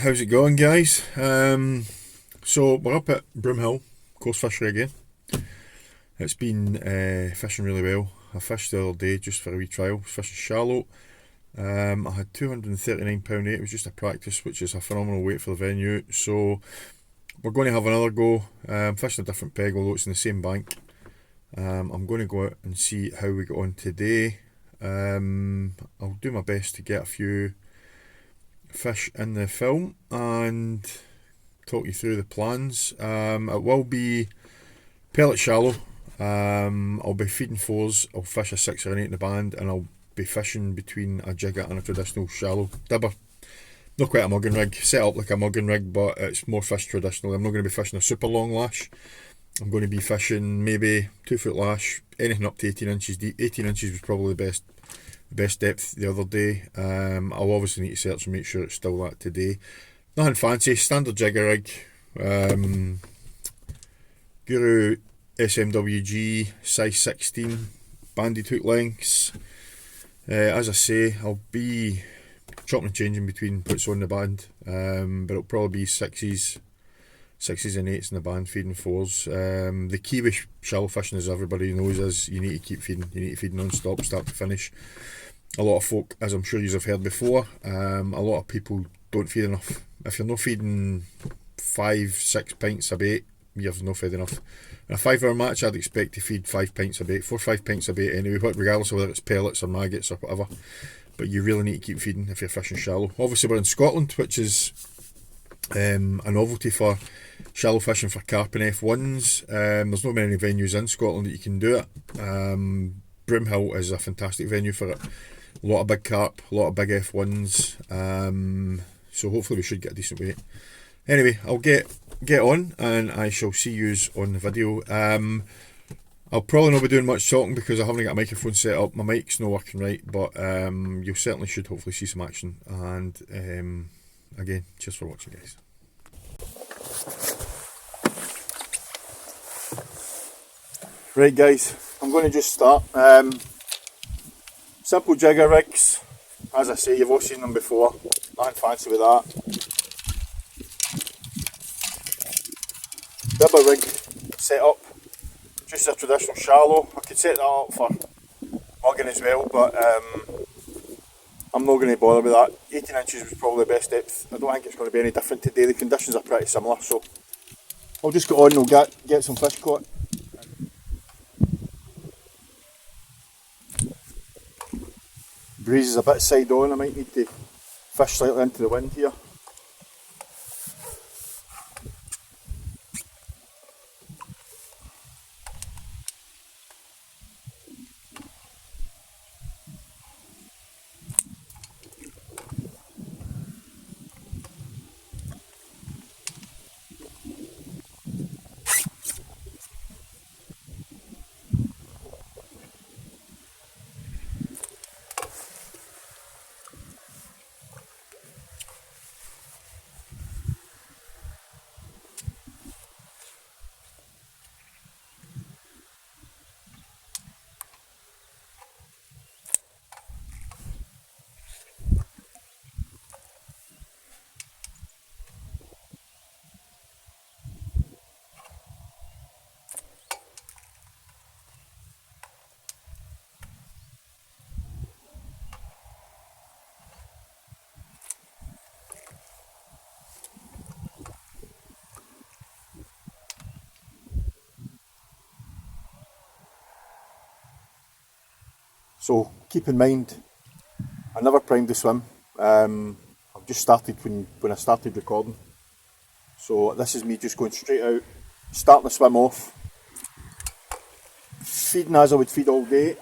how's it going, guys? So we're up at Broomhill Coarse Fishery again. It's been fishing really well. I fished the other day just for a wee trial. I was fishing shallow. I had £239 weight. It was just a practice, which is a phenomenal weight for the venue. So we're going to have another go. Fishing a different peg, although it's in the same bank. I'm going to go out and see how we get on today. I'll do my best to get a few fish in the film and talk you through the plans. It will be pellet shallow. I'll be feeding fours. I'll fish a 6 or an 8 in the band, and I'll be fishing between a jigger and a traditional shallow dibber. Not quite a mugging rig, set up like a mugging rig, but it's more fish traditional. I'm not going to be fishing a super long lash. I'm going to be fishing maybe 2 foot lash, anything up to 18 inches deep. 18 inches was probably the best depth the other day. I'll obviously need to search and make sure it's still that today. Nothing fancy, standard jigger rig. Guru SMWG size 16 banded hook lengths. As I say, I'll be chopping and changing between what's on the band, but it'll probably be sixes and 8s in the band, feeding 4s. The key with shallow fishing, as everybody knows, is you need to keep feeding. You need to feed non-stop, start to finish. A lot of folk, as I'm sure you have heard before, a lot of people don't feed enough. If you're not feeding 5-6 pints a bait, you've not fed enough. In a 5-hour match, I'd expect to feed 5 pints a bait, 4 or 5 pints a bait anyway, regardless of whether it's pellets or maggots or whatever. But you really need to keep feeding if you're fishing shallow. Obviously, we're in Scotland, which is a novelty for shallow fishing for carp and F1's. There's not many venues in Scotland that you can do it. Broomhill is a fantastic venue for it. A lot of big carp, a lot of big F1's. So hopefully we should get a decent weight. Anyway, I'll get on and I shall see yous on the video. I'll probably not be doing much talking because I haven't got a microphone set up. My mic's not working right, but you certainly should hopefully see some action. And again, cheers for watching, guys. Right, guys, I'm going to just start. Simple jigger rigs. As I say, you've all seen them before. Nothing fancy with that. Dibber rig set up. Just a traditional shallow. I could set that up for mugging as well, but I'm not going to bother with that. 18 inches was probably the best depth. I don't think it's going to be any different today. The conditions are pretty similar, so I'll just get on and we'll get some fish caught. Breeze is a bit side on. I might need to fish slightly into the wind here. So keep in mind, I never primed the swim. I've just started when I started recording. So this is me just going straight out, starting the swim off, feeding as I would feed all day.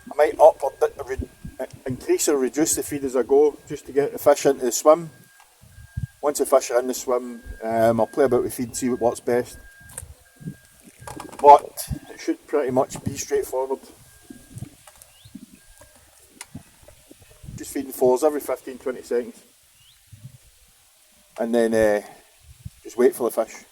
I might up or increase or reduce the feed as I go, just to get the fish into the swim. Once the fish are in the swim, I'll play about with feed, see what works best. But it should pretty much be straightforward. Just feeding fours every 15-20 seconds. And then just wait for the fish.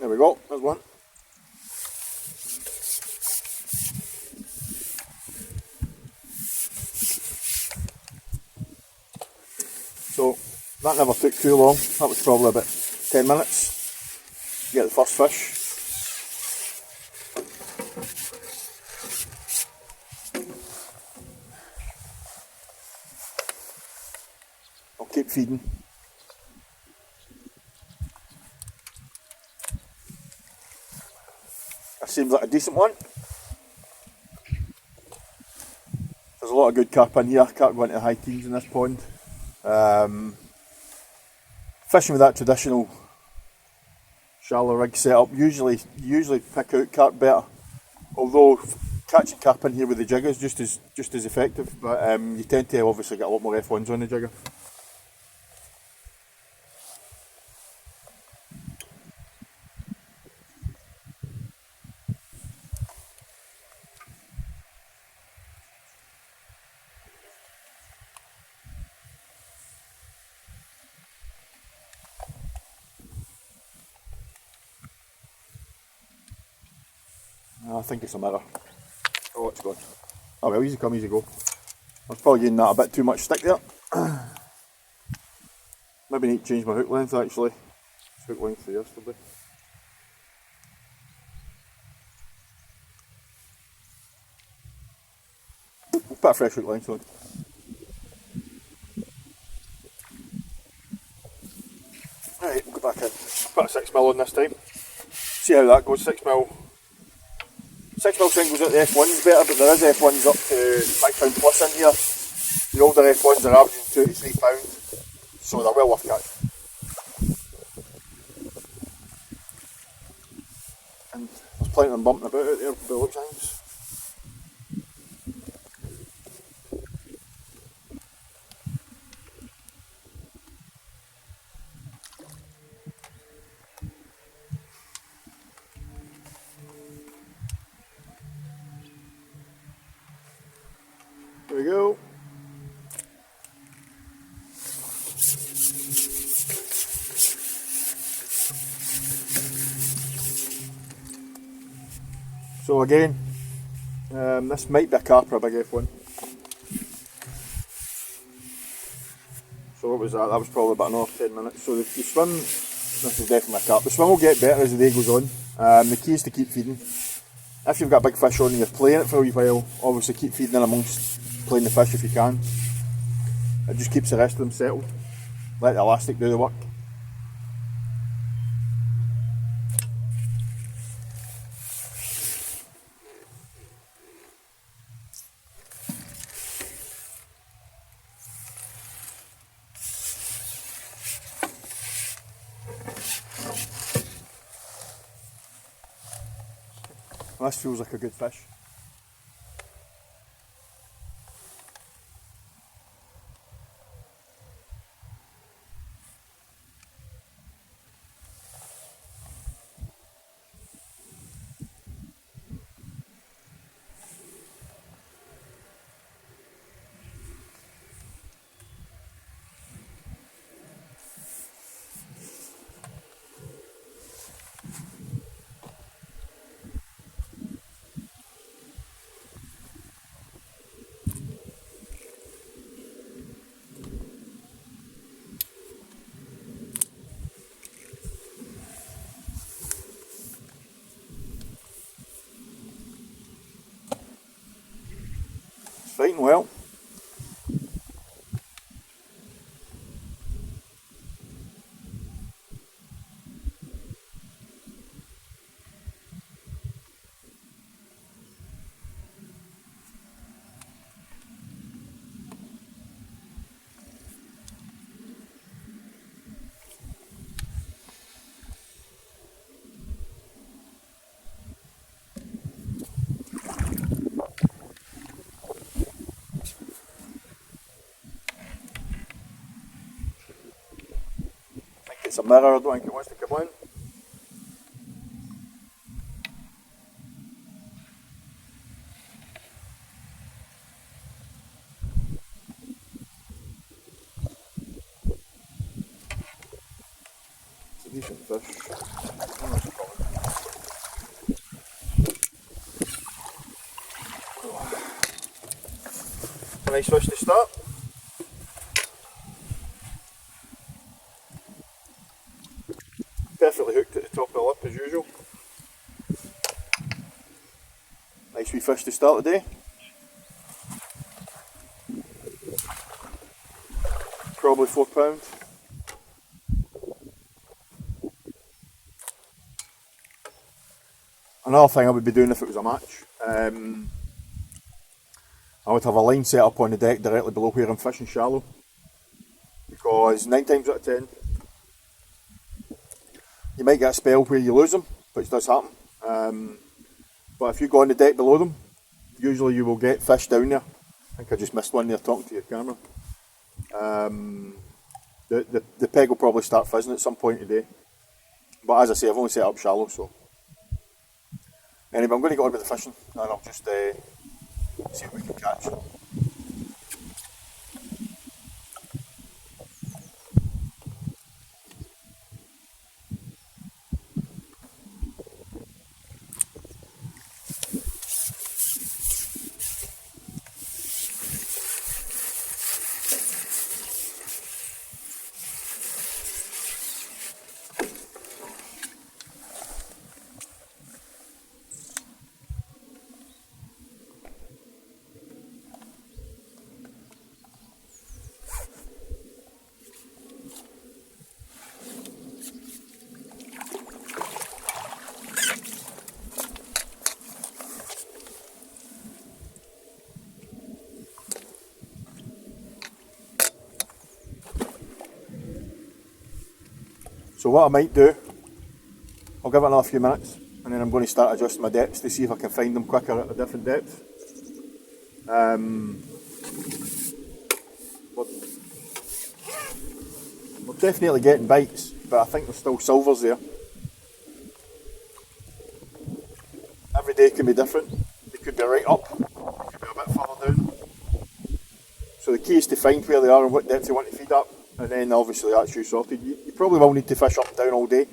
There we go, there's one. So that never took too long, that was probably about 10 minutes to get the first fish. I'll keep feeding. That seems like a decent one. There's a lot of good carp in here, carp going to the high teens in this pond. Fishing with that traditional shallow rig setup, usually pick out carp better. Although catching carp in here with the jigger is just as effective, but you tend to obviously get a lot more F1's on the jigger. I think it's a mirror. Oh, it's gone. Oh well, easy come, easy go. I was probably getting that a bit too much stick there. Maybe need to change my hook length actually. It's hook length for yesterday. We'll put a fresh hook length on. Right, we'll go back in. Put a 6mm on this time. See how that goes, 6mm. 6mm singles at the F1's better, but there is F1's up to £5 plus in here. The older F1's are averaging £2 to £3, so they're well worth catching. And there's plenty of them bumping about out there by the looks of things. There we go. So again, this might be a carp or a big F1. So what was that? That was probably about another 10 minutes. So the swim, this is definitely a carp. The swim will get better as the day goes on. The key is to keep feeding. If you've got a big fish on and you're playing it for a wee while, obviously keep feeding in amongst playing the fish if you can. It just keeps the rest of them settled. Let the elastic do the work. This feels like a good fish. Fighting well. It's a mirror, I don't think it wants to come on. It's a decent fish. nice fish to start. Perfectly hooked at the top of the lip as usual. Nice wee fish to start the day. Probably £4. Another thing I would be doing if it was a match, I would have a line set up on the deck directly below where I'm fishing shallow, because 9 times out of 10 you might get a spell where you lose them, which does happen, but if you go on the deck below them, usually you will get fish down there. I think I just missed one there talking to your camera. The peg will probably start fizzing at some point today, but as I say, I've only set up shallow, so anyway, I'm going to get on with the fishing and I'll just see what we can catch. So what I might do, I'll give it another few minutes and then I'm going to start adjusting my depths to see if I can find them quicker at a different depth. We're definitely getting bites, but I think there's still silvers there. Every day can be different. They could be right up, they could be a bit further down. So the key is to find where they are and what depth you want to feed up, and then obviously that's you sorted. You probably will need to fish up and down all day.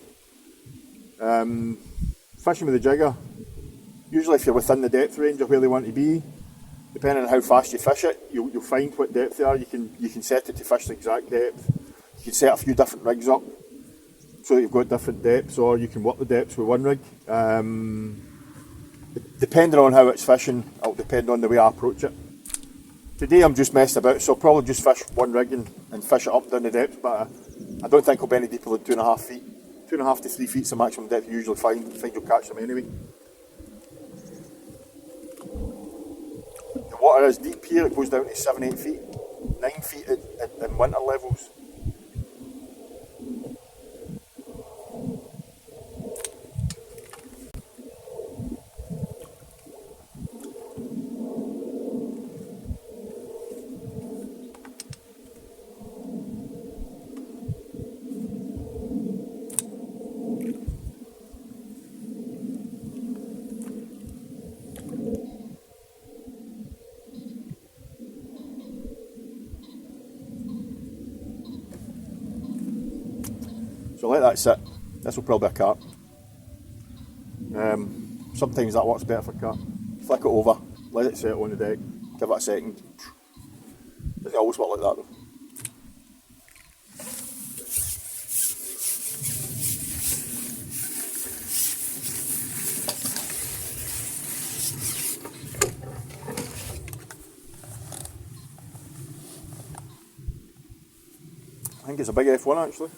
Fishing with the jigger, usually if you're within the depth range of where they want to be, depending on how fast you fish it, you'll find what depth they are. You can set it to fish the exact depth. You can set a few different rigs up so that you've got different depths, or you can work the depths with one rig. Depending on how it's fishing, it'll depend on the way I approach it. Today I'm just messing about, so I'll probably just fish one rig and fish it up down the depth, but I don't think it'll be any deeper than 2.5 feet. 2.5 to 3 feet is the maximum depth you usually find you'll catch them anyway. The water is deep here, it goes down to 7-8 feet, 9 feet in winter levels. So let that sit. This will probably be a carp. Sometimes that works better for carp. Flick it over, let it set on the deck, give it a second. Doesn't always work like that though. I think it's a big F1 actually.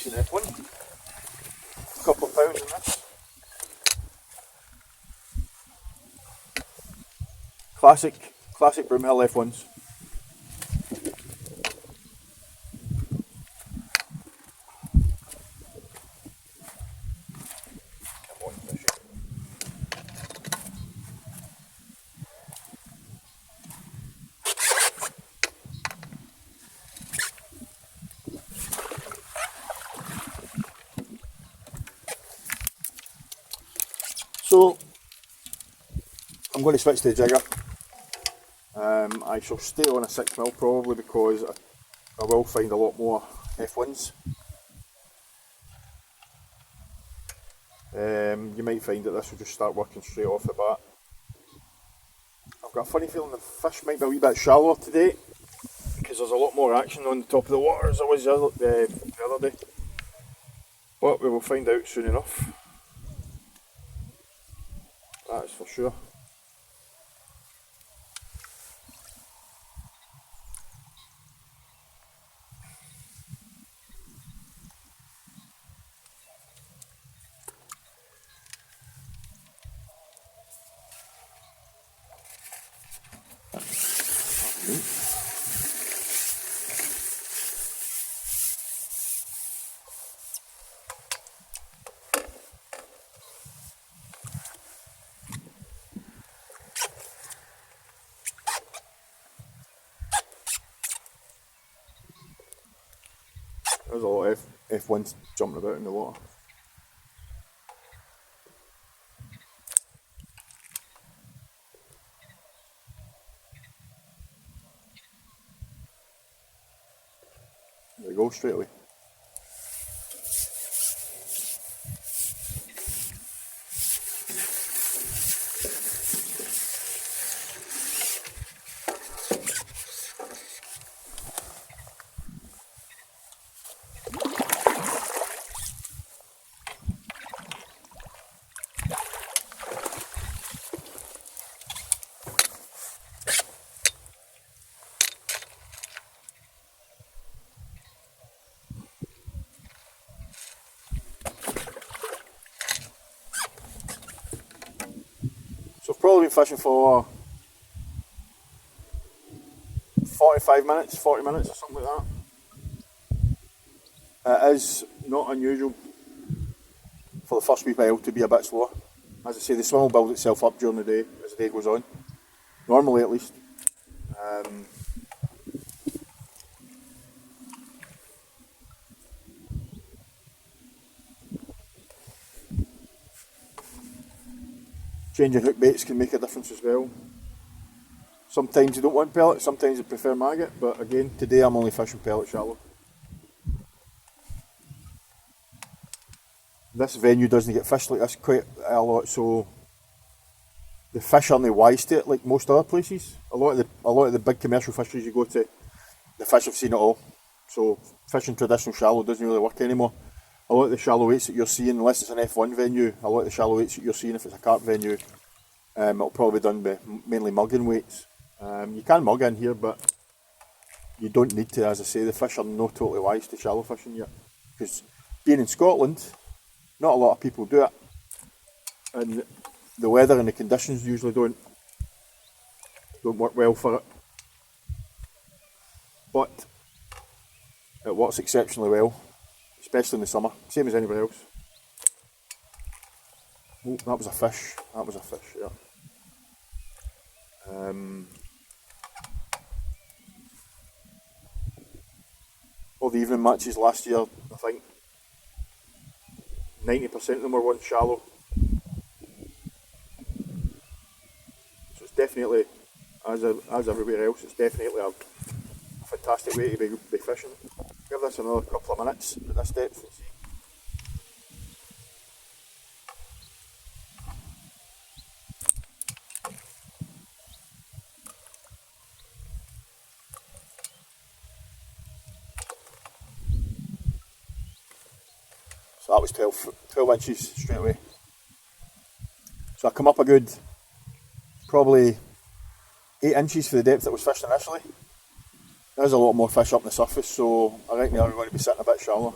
F1, a couple of pounds in this. Classic Broomhill F1's. Come on, fish. So I'm going to switch to the jigger. I shall stay on a 6mm probably because I will find a lot more F1's. You might find that this will just start working straight off the bat. I've got a funny feeling the fish might be a wee bit shallower today because there's a lot more action on the top of the water as there was the other day. But we will find out soon enough. That is for sure. There's a lot of F1's jumping about in the water. There we go, straight away. So I've probably been fishing for 45 minutes, 40 minutes or something like that. It is not unusual for the first wee while to be a bit slower. As I say, the swim will build itself up during the day as the day goes on. Normally at least. Changing hook baits can make a difference as well. Sometimes you don't want pellet, sometimes you prefer maggot, but again, today I'm only fishing pellet shallow. This venue doesn't get fished like this quite a lot, so the fish aren't wise to it like most other places. A lot of the big commercial fisheries you go to, the fish have seen it all. So fishing traditional shallow doesn't really work anymore. A lot of the shallow weights that you're seeing, unless it's an F1 venue, a lot of the shallow weights that you're seeing, if it's a carp venue, it'll probably be done by mainly mugging weights. You can mug in here, but you don't need to. As I say, the fish are not totally wise to shallow fishing yet. Because being in Scotland, not a lot of people do it. And the weather and the conditions usually don't work well for it. But it works exceptionally well, especially in the summer, same as anywhere else. Oh, that was a fish. That was a fish, yeah. All the evening matches last year, I think 90% of them were one shallow. So it's definitely, as everywhere else, it's definitely a fantastic way to be fishing. Give this another couple of minutes at this depth and see. So that was 12 inches straight away. So I come up a good, probably 8 inches for the depth that was fished initially. There's a lot more fish up on the surface, so I reckon they're going to be sitting a bit shallower.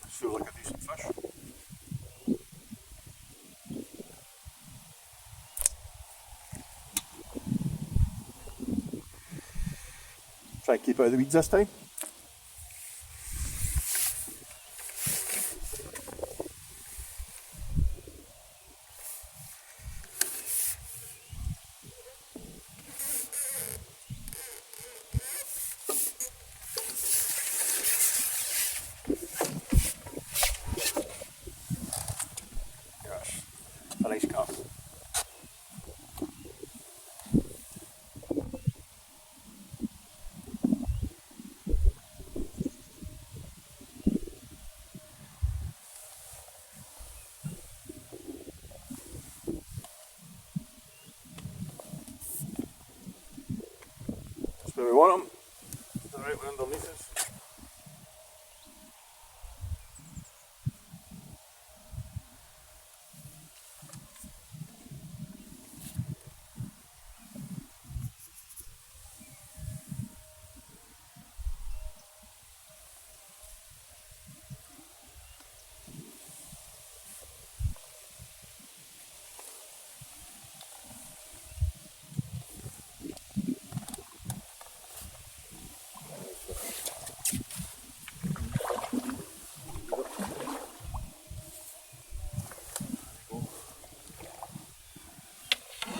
Feels like a decent fish. Try and keep out of the weeds this time. we want them. Directly underneath us.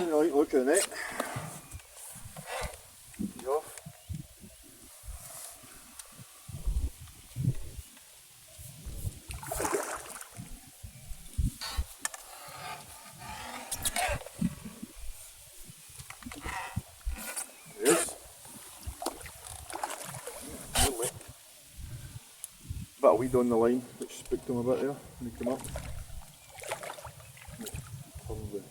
Right, look at it. Off. Yes. Lovely. Bit of weed on the line, which spooked them a bit there when he came up. Probably.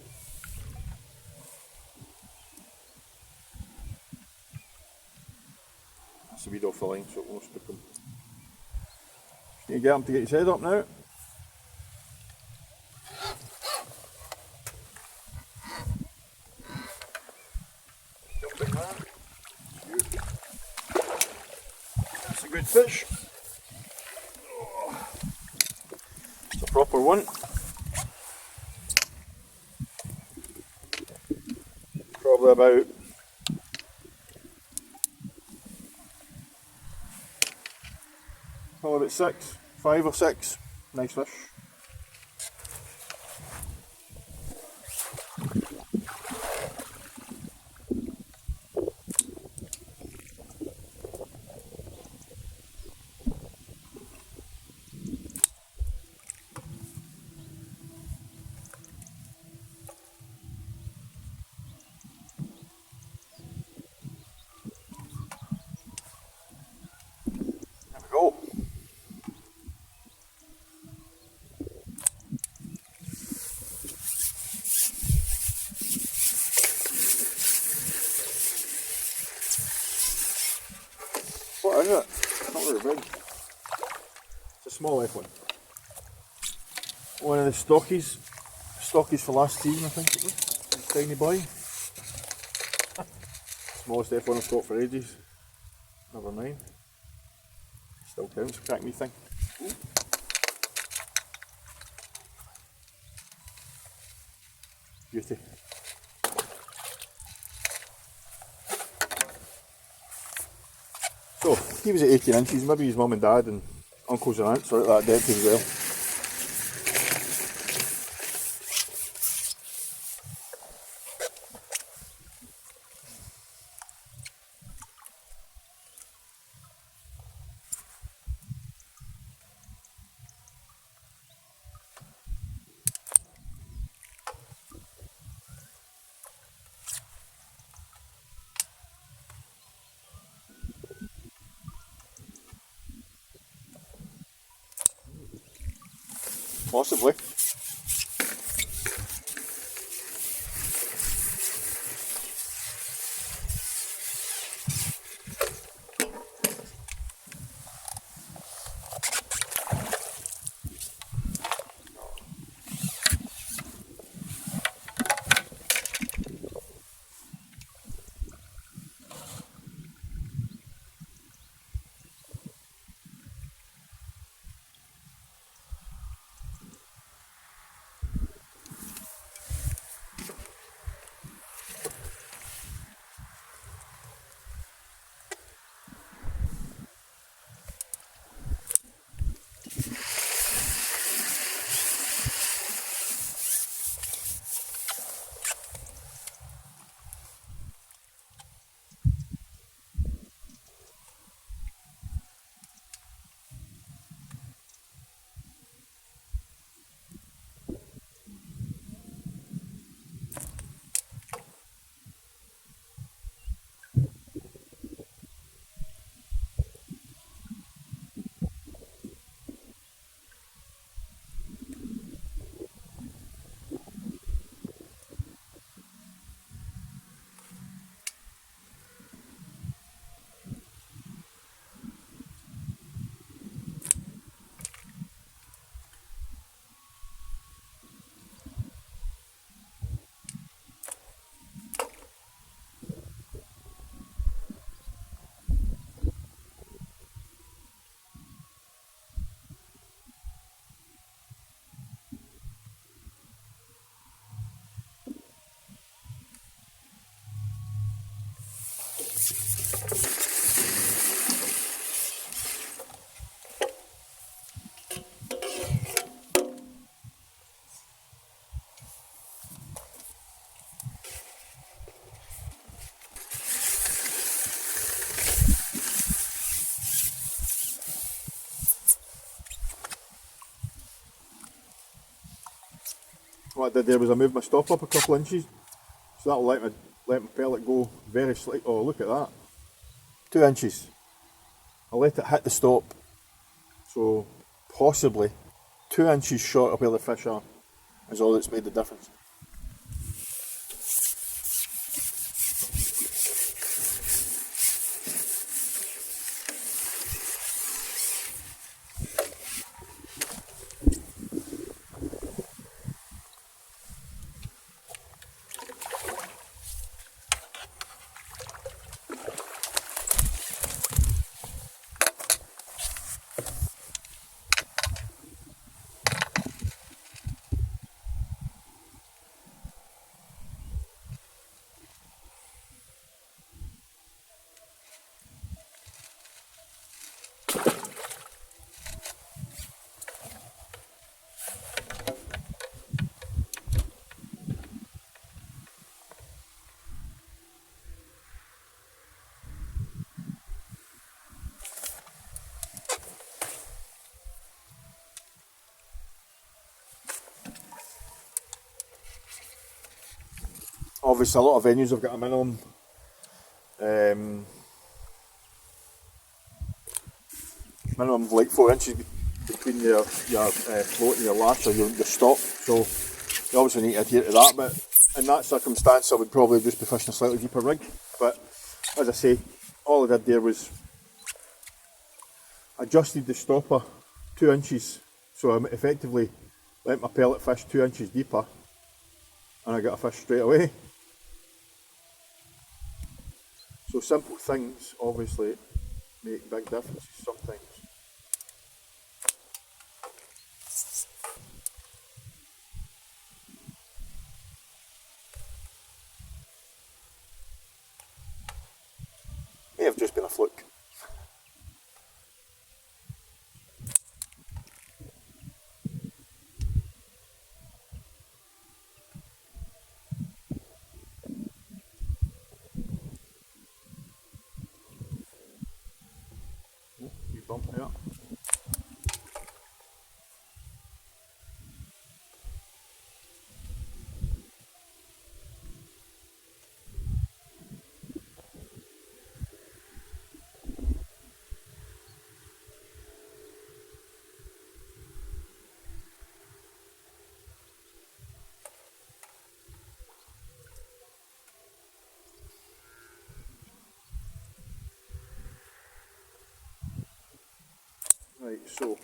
That's the weed off the line, so it won't spook him. Just need to get him to get his head up now. Jumping there. That's a good fish. It's a proper one. Probably about six, 5 or 6. Nice fish. There we go. What is it? It's not very big. It's a small F1. One of the stockies. Stockies for last season, I think it was. This tiny boy. Smallest F1 I've caught for ages. Never mind. Still counts, crack me thing. Ooh. Beauty. So, he was at 18 inches, maybe his mum and dad and uncles and aunts are at that depth as well. Possibly. what I did there was I moved my stop up a couple inches, so that'll let my pellet go very slightly. Oh, look at that, 2 inches. I'll let it hit the stop, so possibly 2 inches short of where the fish are is all that's made the difference. Obviously, a lot of venues have got a minimum minimum of like 4 inches between your float and your lash or your stop. So you obviously need to adhere to that. But in that circumstance, I would probably just be fishing a slightly deeper rig. But as I say, all I did there was adjusted the stopper 2 inches, so I effectively let my pellet fish 2 inches deeper, and I got a fish straight away. So simple things obviously make big differences sometimes. May have just been a fluke. You bump there. Right, so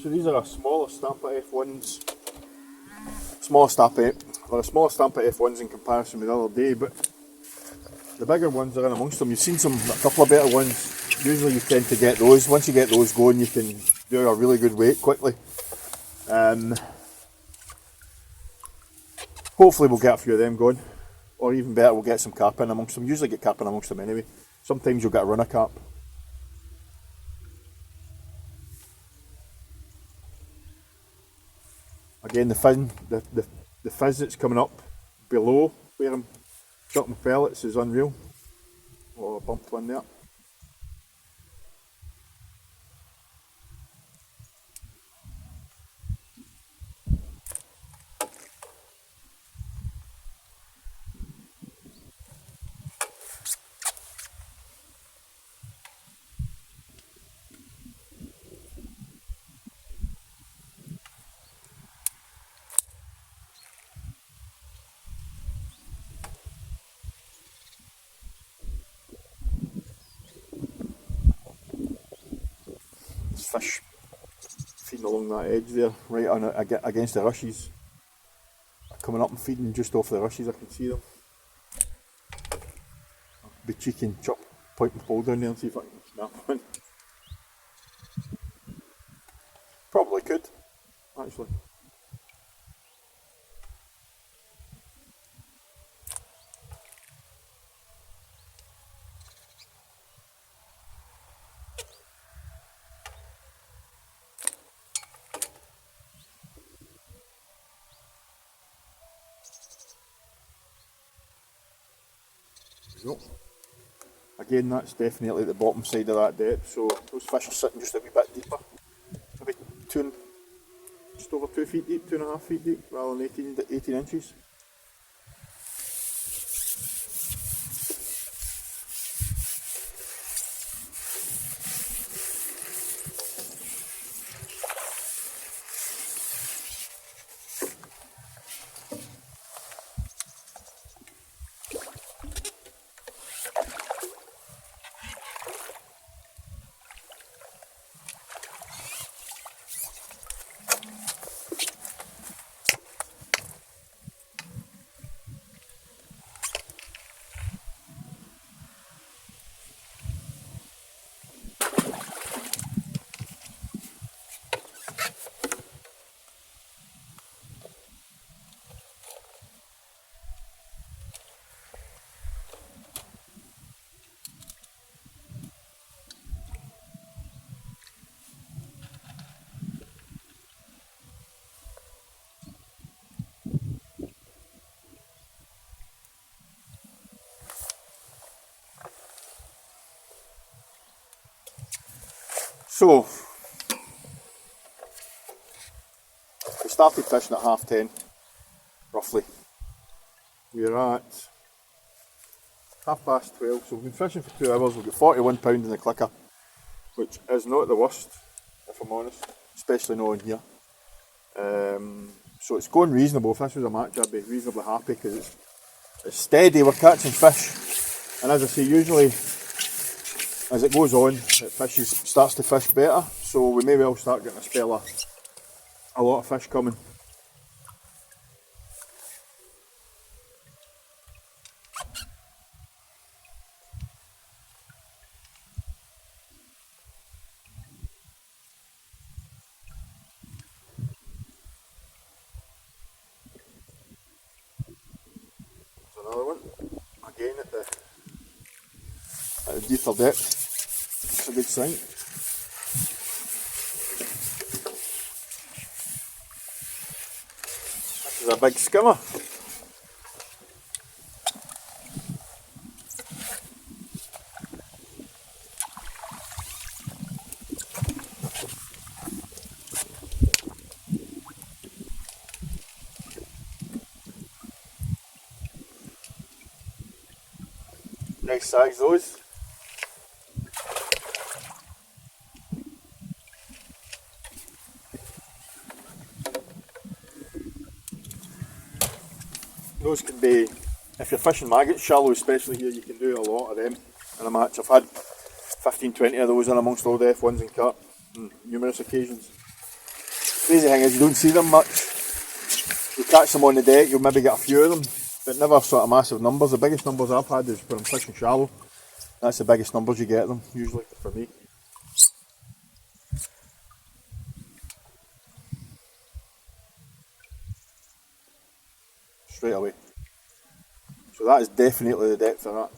these are a smaller stamp of F1's. Smaller stamp or a smaller stamp of F1's in comparison with the other day, but the bigger ones are in amongst them. You've seen a couple of better ones. Usually you tend to get those. Once you get those going, you can do a really good weight quickly. Hopefully we'll get a few of them going, or even better, we'll get some carp in amongst them. Usually get carp in amongst them anyway. Sometimes you'll get a runner carp. Again, the fizz that's coming up below where I'm chucking my pellets is unreal. Oh, I bumped one there. fish feeding along that edge there, right on against the rushes. Coming up and feeding just off the rushes, I can see them. I'll be cheeky and chop, point and pole down there and see if I can snap one. Probably could, actually. There we go. Again, that's definitely at the bottom side of that depth, so those fish are sitting just a wee bit deeper. Maybe just over 2 feet deep, 2.5 feet deep, rather than 18 inches. So, we started fishing at 10:30, roughly. We're at 12:30, so we've been fishing for 2 hours. We've got 41 pounds in the clicker, which is not the worst, if I'm honest, especially not in here. So it's going reasonable. If this was a match, I'd be reasonably happy because it's steady. We're catching fish, and as I say, usually as it goes on, it starts to fish better, so we may well start getting a spell of a lot of fish coming. There's another one, again at the deeper depth. It's a good sign. This is a big skimmer. Nice size those. Those can be, if you're fishing maggots shallow especially here, you can do a lot of them in a match. I've had 15-20 of those in amongst all the F1's and Carp on numerous occasions. Crazy thing is you don't see them much. You catch them on the deck, you'll maybe get a few of them, but never sort of massive numbers. The biggest numbers I've had is when I'm fishing shallow. That's the biggest numbers you get them, usually, for me. Straight away. So that is definitely the depth of that.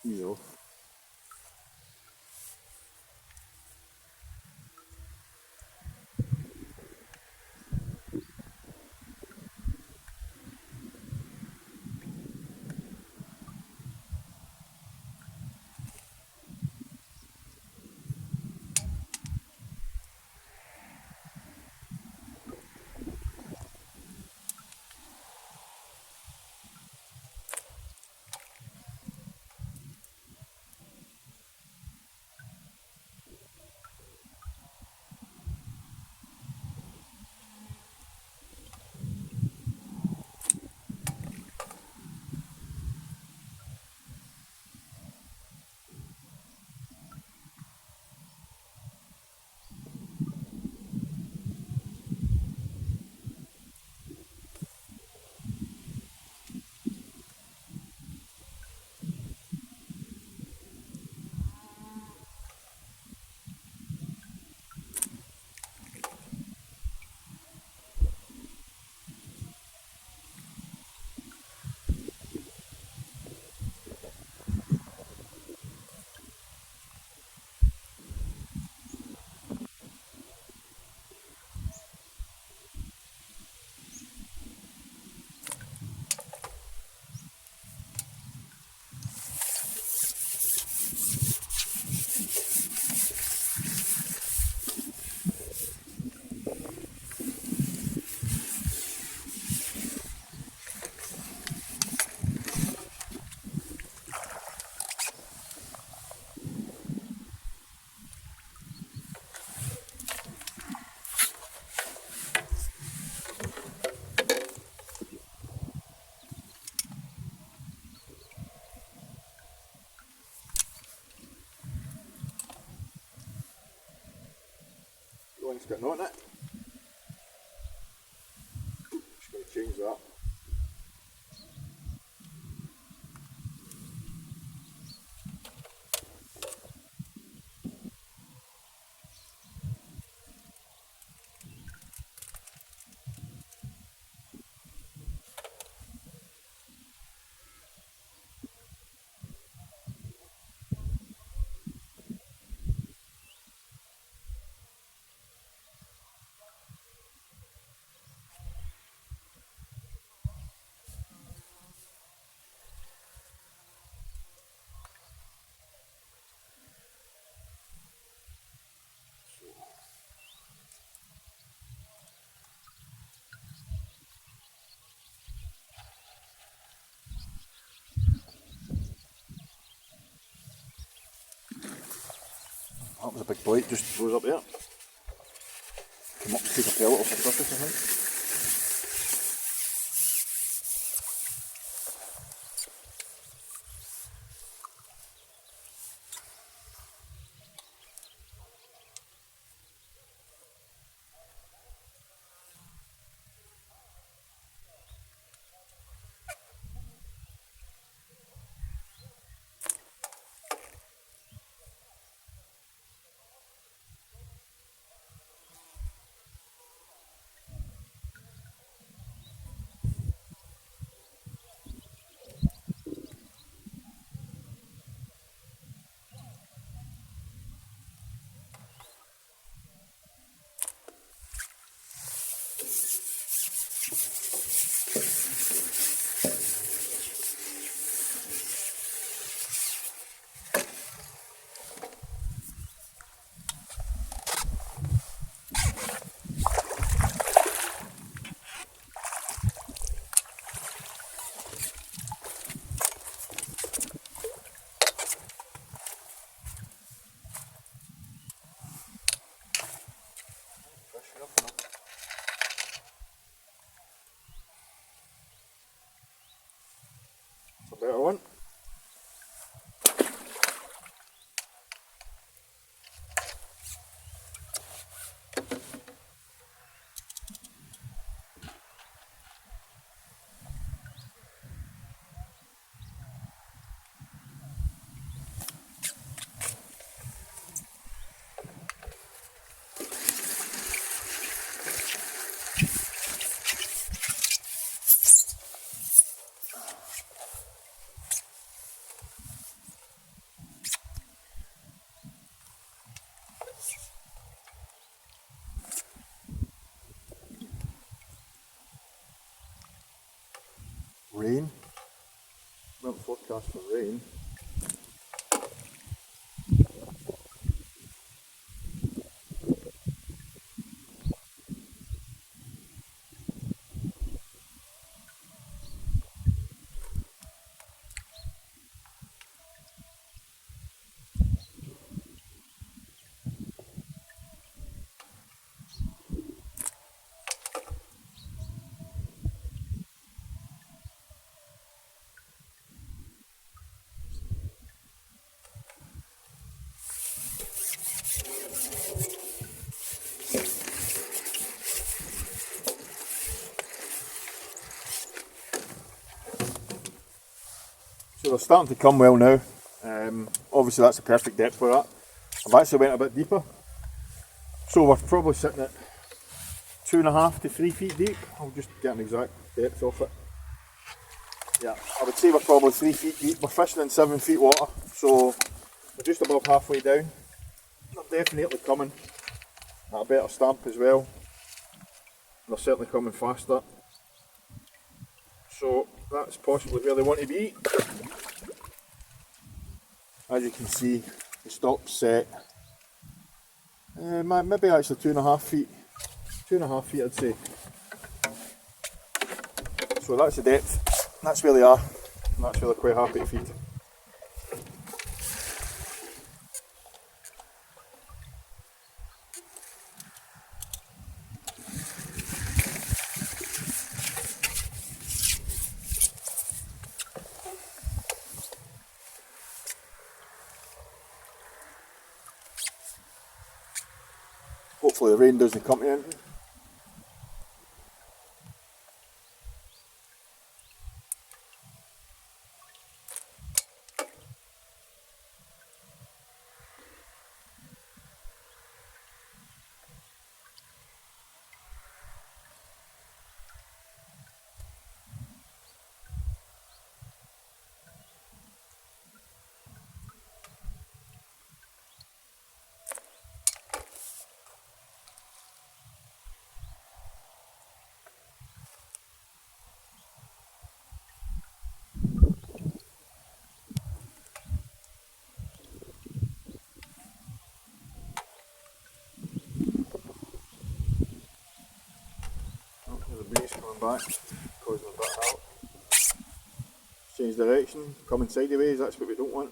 You know. One's got knot in it. Just going to change that. That was a big bite, just goes up there. Come up and take a pellet off the surface, I think. That's a better one. rain. Not forecast for rain. So they're starting to come well now. Obviously that's the perfect depth for that. I've actually went a bit deeper. So we're probably sitting at 2.5 to 3 feet deep. I'll just get an exact depth off it. Yeah, I would say we're probably 3 feet deep. We're fishing in 7 feet water, so we're just above halfway down. They're definitely coming at a better stamp as well. They're certainly coming faster. So that's possibly where they want to be. As you can see, the stock's set. Maybe actually 2.5 feet. 2.5 feet I'd say. So that's the depth. That's where they are. And that's where they're quite happy to feed. Hopefully the rain doesn't come to anything. Coming back, causing a bit of help. Change direction, coming sideways, that's what we don't want.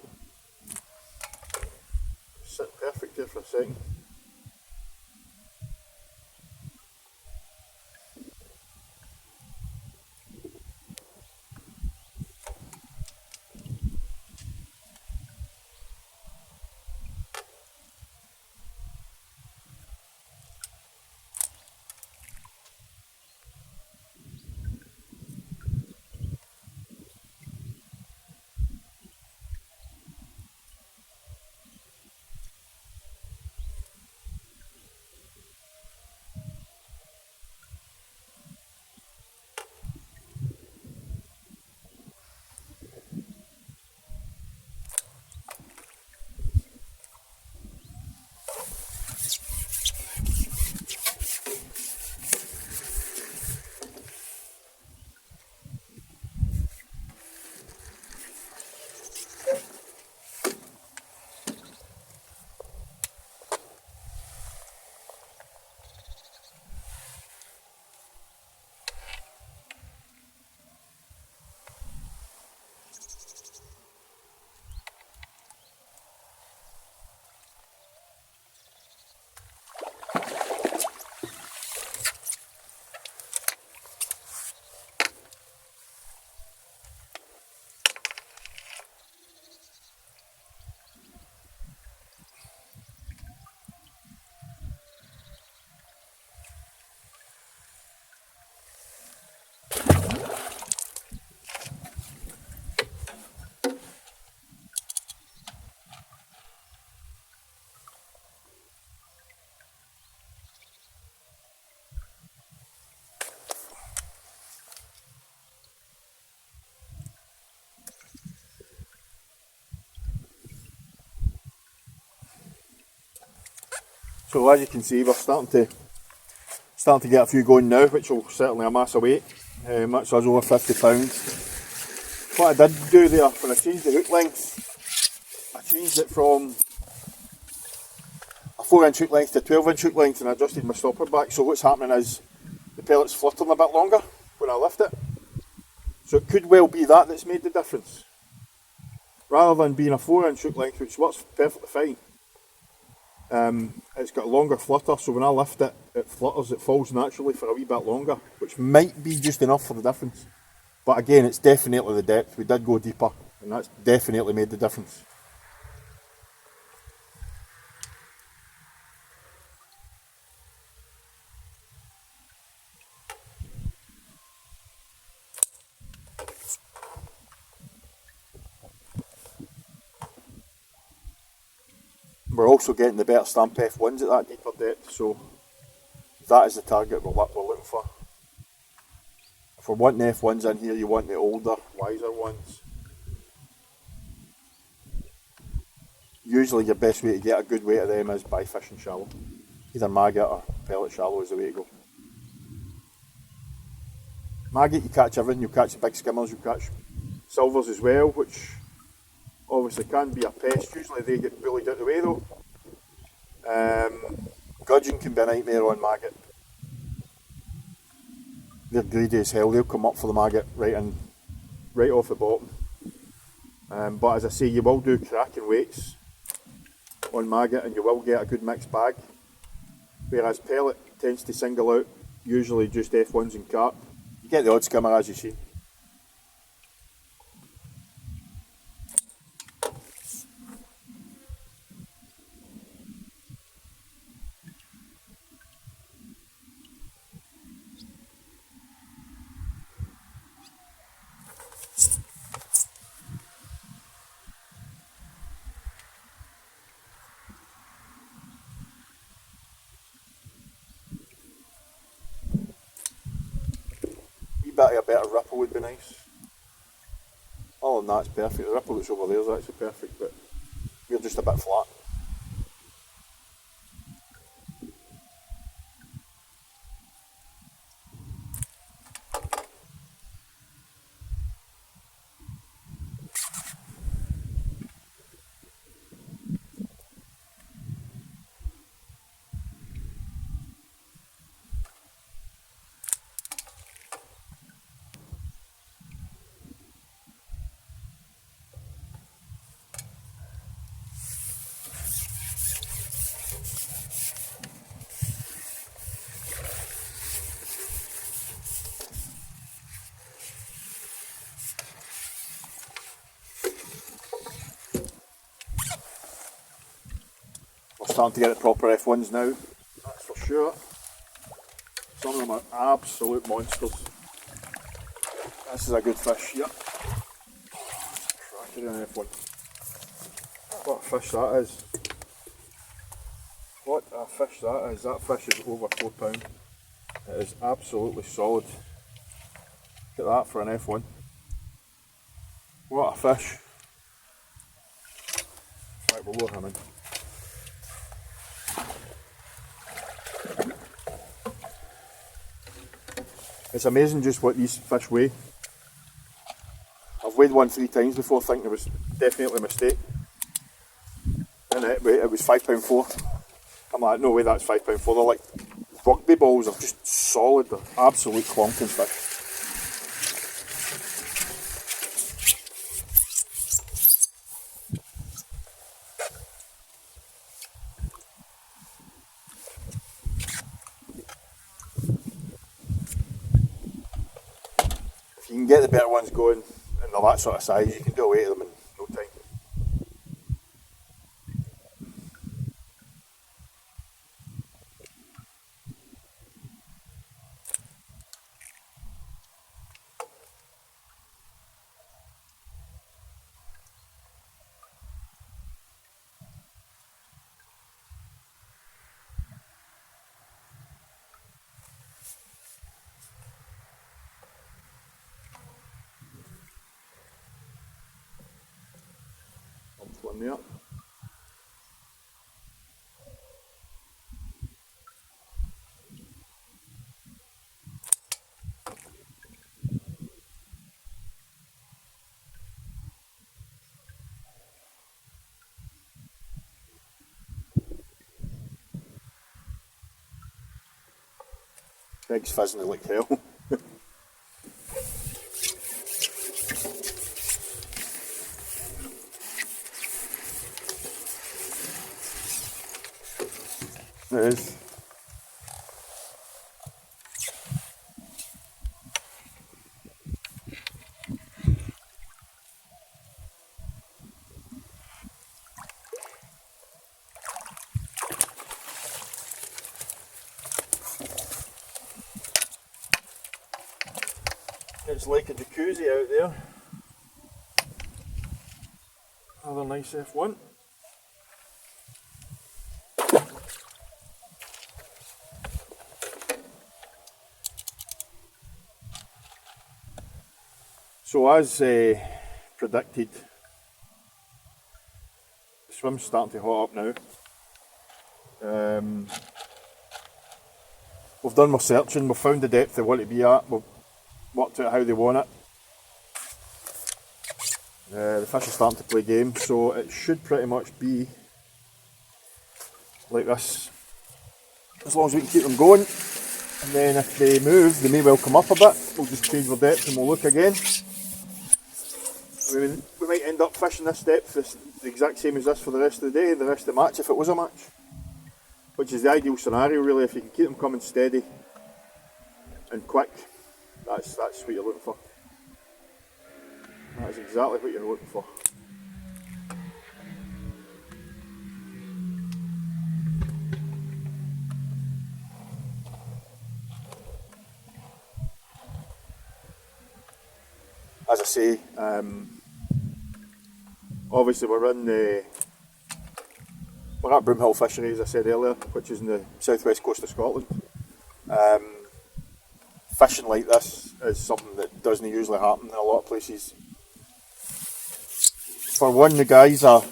Sit perfect here for a second. So as you can see, we're starting to get a few going now, which will certainly amass a weight. That's us over £50. What I did do there, when I changed the hook length, I changed it from a 4-inch hook length to 12-inch hook length, and I adjusted my stopper back. So what's happening is the pellet's fluttering a bit longer when I lift it. So it could well be that that's made the difference. Rather than being a 4-inch hook length, which works perfectly fine, it's got a longer flutter, so when I lift it, it flutters, it falls naturally for a wee bit longer, which might be just enough for the difference. But again, it's definitely the depth. We did go deeper, and that's definitely made the difference. We're also getting the better stamp F1's at that deeper depth, so that is the target we're looking for. If we're wanting F1's in here, you want the older, wiser ones. Usually your best way to get a good weight of them is by fishing shallow. Either maggot or pellet shallow is the way to go. Maggot, you catch everything. You catch the big skimmers, you catch silvers as well, which obviously can be a pest. Usually they get bullied out of the way though. Gudgeon can be a nightmare on maggot. They're greedy as hell. They'll come up for the maggot right off the bottom. But as I say, you will do cracking weights on maggot, and you will get a good mixed bag. Whereas pellet tends to single out usually just F1's and carp. You get the odd skimmer, as you see. A better ripple would be nice. Other than that, it's perfect. The ripple that's over there is actually perfect, but we're just a bit flat. We're starting to get the proper F1's now, that's for sure. Some of them are absolute monsters. This is a good fish, yep. Cracking an F1. What a fish that is. What a fish that is. That fish is over £4. It is absolutely solid. Look at that for an F1. What a fish. Right, we'll lure him in. It's amazing just what these fish weigh. I've weighed one 3 times before thinking it was definitely a mistake. And it was £5.4. I'm like, no way that's £5.4. They're like rugby balls, they're just solid, they're absolute clunking fish. If you can get the better ones going and they're that sort of size, you can do away with them in no time. One there. Craig's fizzing it like hell. It is. It's like a jacuzzi out there. Another nice F1. So as predicted, the swim's starting to hot up now. We've done more searching, we've found the depth they want to be at, we've worked out how they want it. The fish are starting to play games, so it should pretty much be like this, as long as we can keep them going. And then if they move, they may well come up a bit. We'll just change their depth and we'll look again. We might end up fishing this depth the exact same as this for the rest of the day, the rest of the match, if it was a match. Which is the ideal scenario really, if you can keep them coming steady and quick. That's what you're looking for. That is exactly what you're looking for. As I say, obviously we're at Broomhill Fishery, as I said earlier, which is in the southwest coast of Scotland. Fishing like this is something that doesn't usually happen in a lot of places. For one, the guys are...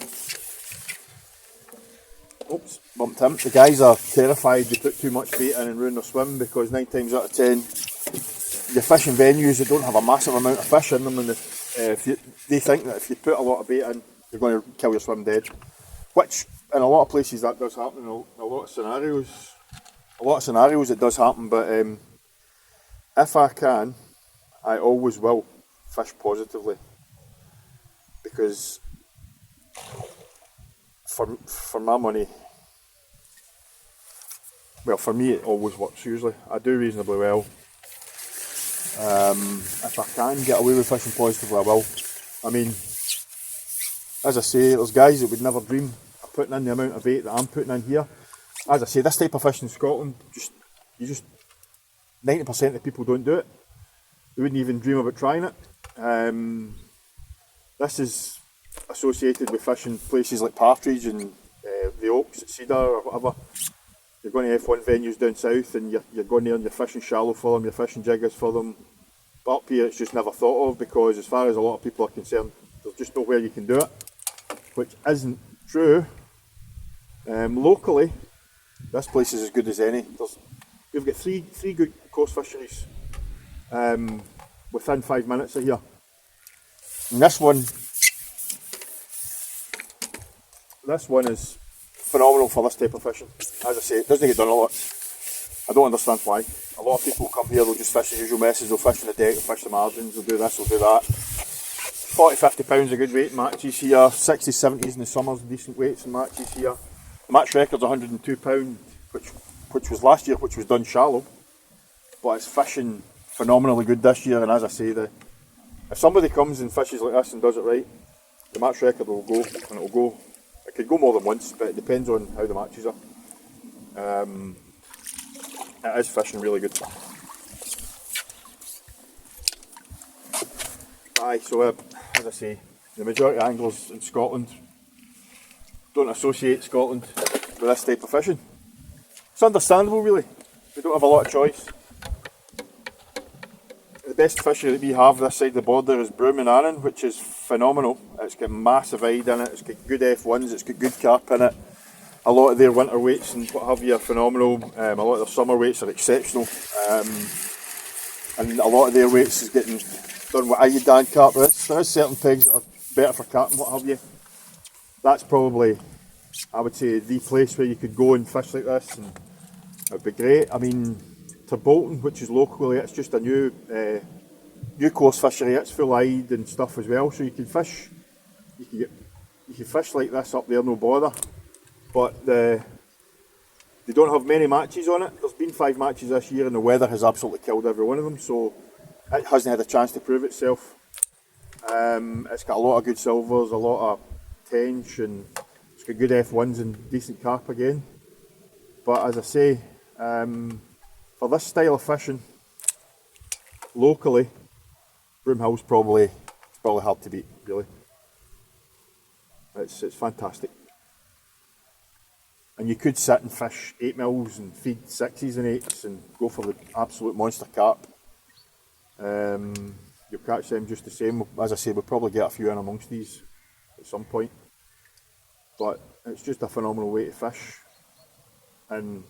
Oops, bumped him. The guys are terrified they put too much bait in and ruin their swim, because 9 times out of 10, your fishing venues that don't have a massive amount of fish in them, and they think that if you put a lot of bait in, you're going to kill your swim dead. Which, in a lot of places, that does happen. In a lot of scenarios, it does happen. But if I can, I always will fish positively, because for my money, well, for me it always works usually. I do reasonably well. If I can get away with fishing positively, I will. I mean, as I say, there's guys that would never dream of putting in the amount of bait that I'm putting in here. As I say, this type of fish in Scotland, 90% of people don't do it. They wouldn't even dream about trying it. This is associated with fishing places like Partridge and the Oaks at Cedar or whatever. You're going to F1 venues down south and you're going there and you're fishing shallow for them, you're fishing jiggers for them. But up here it's just never thought of, because as far as a lot of people are concerned, there's just nowhere you can do it. Which isn't true. Locally, this place is as good as any. We've got three good coarse fisheries within 5 minutes of here. And this one is phenomenal for this type of fishing. As I say, it doesn't get done a lot. I don't understand why. A lot of people come here, they'll just fish the usual messes, they'll fish in the deck, they'll fish the margins, they'll do this, they'll do that. 40-50 pounds a good weight matches here, 60s, 70s in the summers, decent weights and matches here. Match record's £102, which was last year, which was done shallow. But it's fishing phenomenally good this year, and as I say, if somebody comes and fishes like this and does it right, the match record will go, and it'll go. It could go more than once, but it depends on how the matches are. It is fishing really good. So as I say, the majority of anglers in Scotland don't associate Scotland with this type of fishing. It's understandable really, we don't have a lot of choice. The best fishery that we have this side of the border is Broom and Annan, which is phenomenal. It's got massive hide in it, it's got good F1's, it's got good carp in it. A lot of their winter weights and what have you are phenomenal. A lot of their summer weights are exceptional. And a lot of their weights is getting done with iodine carp. There is certain pegs that are better for carp and what have you. That's probably, I would say, the place where you could go and fish like this, and it would be great. I mean, to Bolton, which is locally. It's just a new coarse fishery. It's full eyed and stuff as well, so you can fish. You can fish like this up there, no bother. But they don't have many matches on it. There's been 5 matches this year, and the weather has absolutely killed every one of them. So it hasn't had a chance to prove itself. It's got a lot of good silvers, a lot of tench, and it's got good F1's and decent carp again. But as I say, for this style of fishing, locally, Broomhill's probably hard to beat, really. It's fantastic. And you could sit and fish 8 mils and feed 6s and 8s and go for the absolute monster carp. You'll catch them just the same. As I say, we'll probably get a few in amongst these at some point. But it's just a phenomenal way to fish. And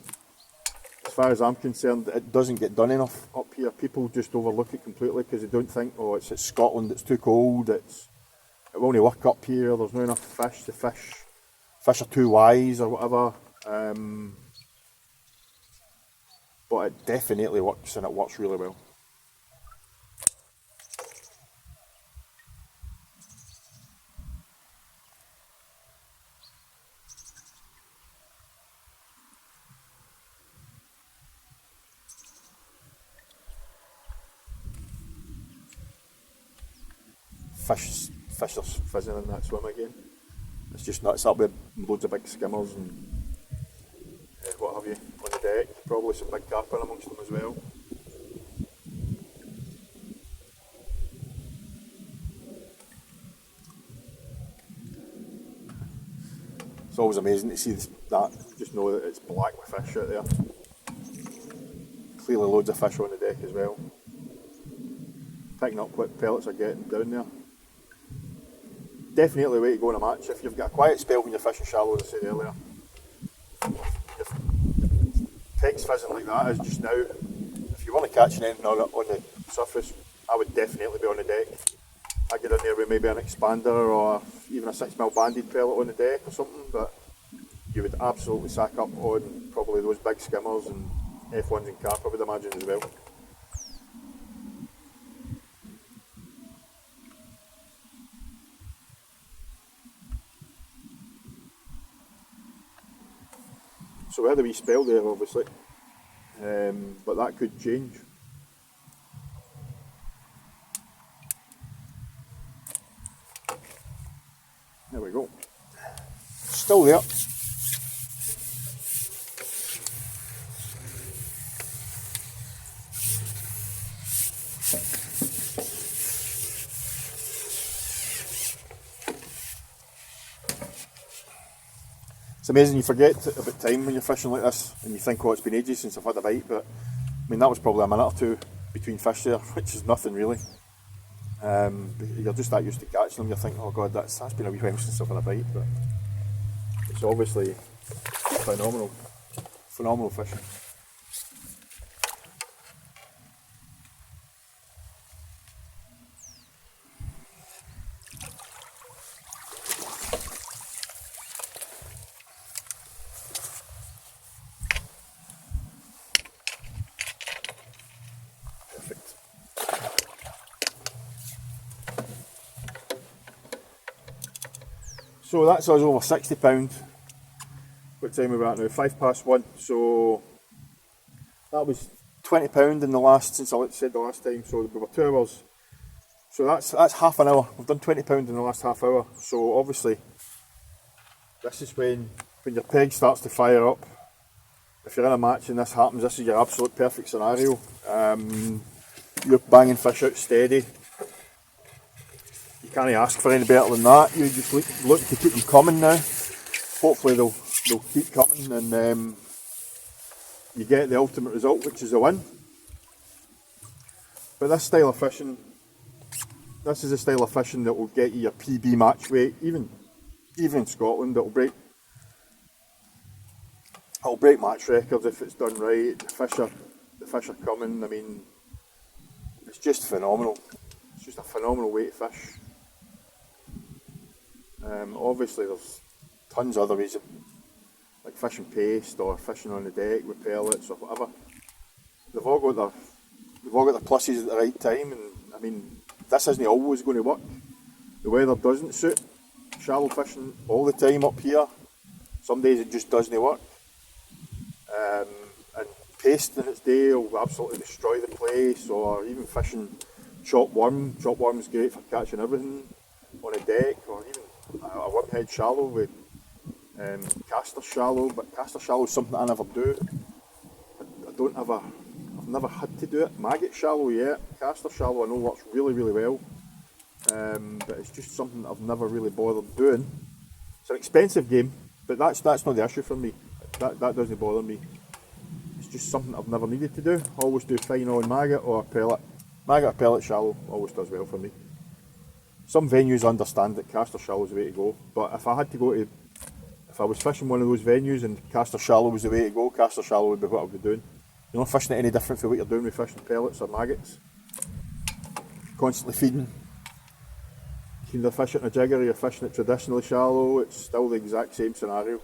as far as I'm concerned, it doesn't get done enough up here. People just overlook it completely because they don't think, oh, it's Scotland, it's too cold, it won't work up here, there's not enough fish to fish. Fish are too wise or whatever. But it definitely works, and it works really well. Fish are fizzing in that swim again. It's just nuts up with loads of big skimmers and what have you on the deck. Probably some big carp in amongst them as well. It's always amazing to see that. Just know that it's black with fish out there. Clearly loads of fish on the deck as well. Picking up what pellets are getting down there. Definitely a way to go in a match if you've got a quiet spell when you're fishing shallow, as I said earlier. Text fizzing like that is just now. If you want to catch anything on the surface, I would definitely be on the deck. I get in there with maybe an expander or even a 6mm banded pellet on the deck or something, but you would absolutely sack up on probably those big skimmers and F1's and Carp, I would imagine, as well. So we had a wee spell there, obviously, but that could change. There we go. Still there. It's amazing, you forget about time when you're fishing like this and you think, oh, it's been ages since I've had a bite, but I mean that was probably a minute or two between fish there, which is nothing really. You're just that used to catching them, you think, oh god, that's been a wee while since I've had a bite, but it's obviously phenomenal fishing. So that's us over £60. What time are we at now? 1:05. So that was £20 in the last, since I said the last time, so we were 2 hours. So that's half an hour. We've done £20 in the last half hour. So obviously this is when your peg starts to fire up. If you're in a match and this happens, this is your absolute perfect scenario. You're banging fish out steady. You can't ask for any better than that. You just look to keep them coming now. Hopefully they'll keep coming, and you get the ultimate result, which is a win. But this style of fishing, this is a style of fishing that will get you your PB match weight, even in Scotland. It'll break match records if it's done right. The fish are coming. I mean, it's just phenomenal. It's just a phenomenal way to fish. Obviously there's tons of other ways, like fishing paste or fishing on the deck with pellets or whatever. they've all got their pluses at the right time, and I mean, this isn't always going to work. The weather doesn't suit shallow fishing all the time up here. Some days it just doesn't work. And paste in its day will absolutely destroy the place, or even fishing chopped worm. Chopped worm's great for catching everything on a deck, or even a wormhead shallow with caster shallow. But caster shallow is something I never do. I've never had to do it. Maggot shallow, yeah. Caster shallow I know works really, really well. But it's just something I've never really bothered doing. It's an expensive game, but that's not the issue for me. That doesn't bother me. It's just something I've never needed to do. I always do fine on maggot or pellet. Maggot or pellet shallow always does well for me. Some venues understand that caster shallow is the way to go, but if I was fishing one of those venues and caster shallow was the way to go, caster shallow would be what I would be doing. You're not fishing it any different from what you're doing with fishing pellets or maggots. Constantly feeding. You can either fish it in a jigger or you're fishing it traditionally shallow, it's still the exact same scenario.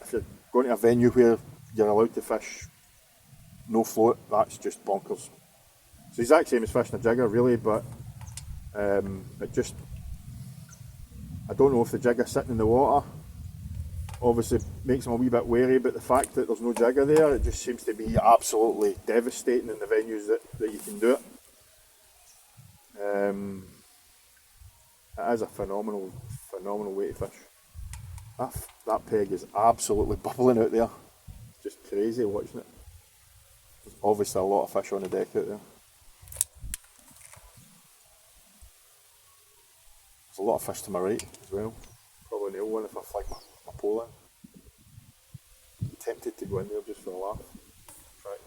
If you're going to a venue where you're allowed to fish no float, that's just bonkers. It's the exact same as fishing a jigger really, but it just, I don't know if the jigger sitting in the water obviously makes them a wee bit wary, but the fact that there's no jigger there, it just seems to be absolutely devastating in the venues that you can do it. It is a phenomenal way to fish. That peg is absolutely bubbling out there. Just crazy watching it. There's obviously a lot of fish on the deck out there. There's a lot of fish to my right as well. Probably nail one if I flag my pole in. I'm tempted to go in there just for a laugh. Right.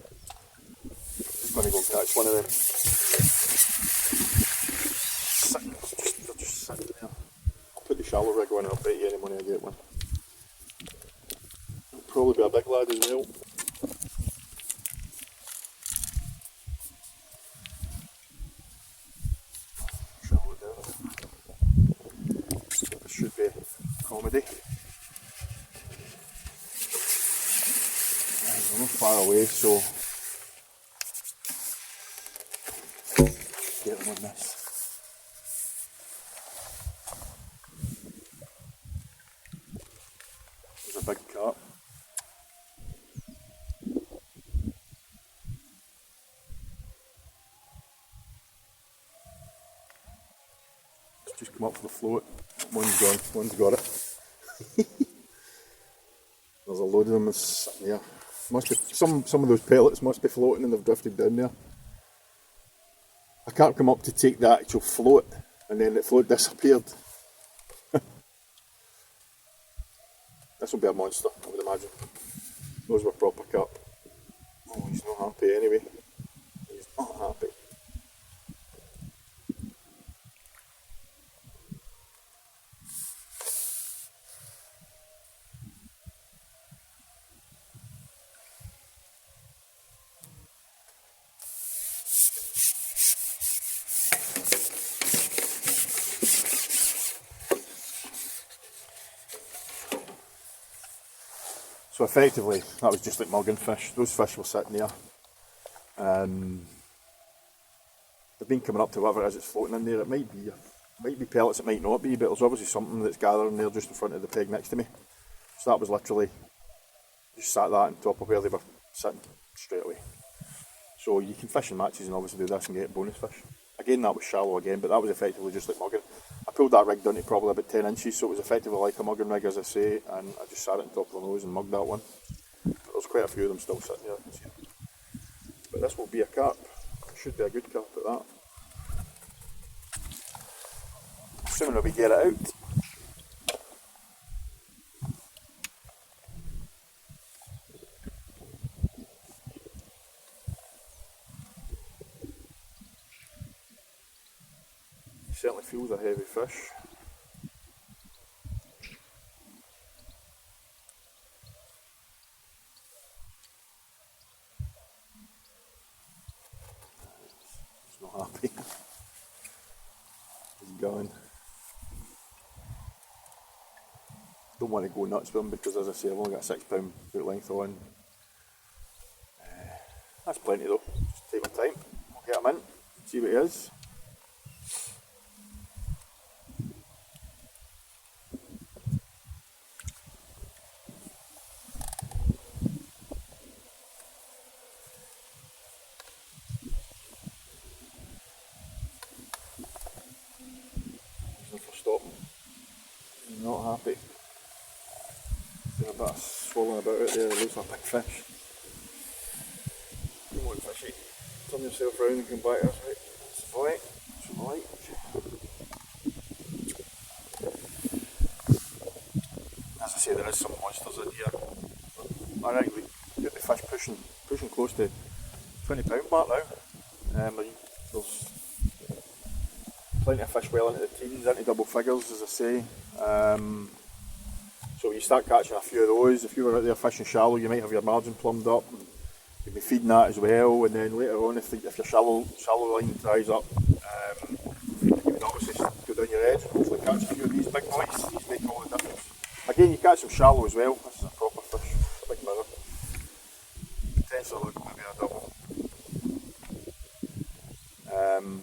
Just going to go catch one of them. They're just sitting there. I'll put the shallow rig on and I'll bet you any money I get one. It'll probably be a big lad as well. Shallow down. This should be comedy. Right, we're not far away, so get them on this. There's a big carp. It's just come up for the float. One's gone, one's got it. There's a load of them sitting there. Must be some of those pellets must be floating and they've drifted down there. I can't come up to take the actual float and then the float disappeared. This will be a monster, I would imagine. Those were proper carp. Oh, he's not happy anyway. He's not happy. So effectively, that was just like mugging fish. Those fish were sitting there. They've been coming up to whatever it is that's floating in there. It might be pellets, it might not be, but there's obviously something that's gathering there just in front of the peg next to me. So that was literally, just sat that on top of where they were sitting straight away. So you can fish in matches and obviously do this and get bonus fish. Again, that was shallow again, but that was effectively just like mugging. I pulled that rig down to probably about 10 inches, so it was effectively like a mugging rig, as I say, and I just sat it on top of the nose and mugged that one. But there's quite a few of them still sitting there, I can see. But this will be a carp. It should be a good carp at that. Assuming we get it out. Certainly feels a heavy fish. He's not happy. He's going. don't want to go nuts with them because, as I say, I've only got a 6 pound hook length on. That's plenty though, just take my time, we'll get them in, see what it is. For stopping, I'm not happy. Doing a bit of swirling about out there, it looks like a big fish. Come on fishy, turn yourself around and come back this way. That's the boy, that's what I like. As I say, there is some monsters in here. I reckon we get the fish pushing close to £20 mark now. There's plenty of fish well into the teens, into double figures, as I say. So you start catching a few of those. If you were out there fishing shallow, you might have your margin plumbed up. You'd be feeding that as well, and then later on, if your shallow line dries up, you would obviously go down your edge and hopefully catch a few of these big boys. These make all the difference. Again, you catch them shallow as well. This is a proper fish, a big mirror. Potentially look maybe a double.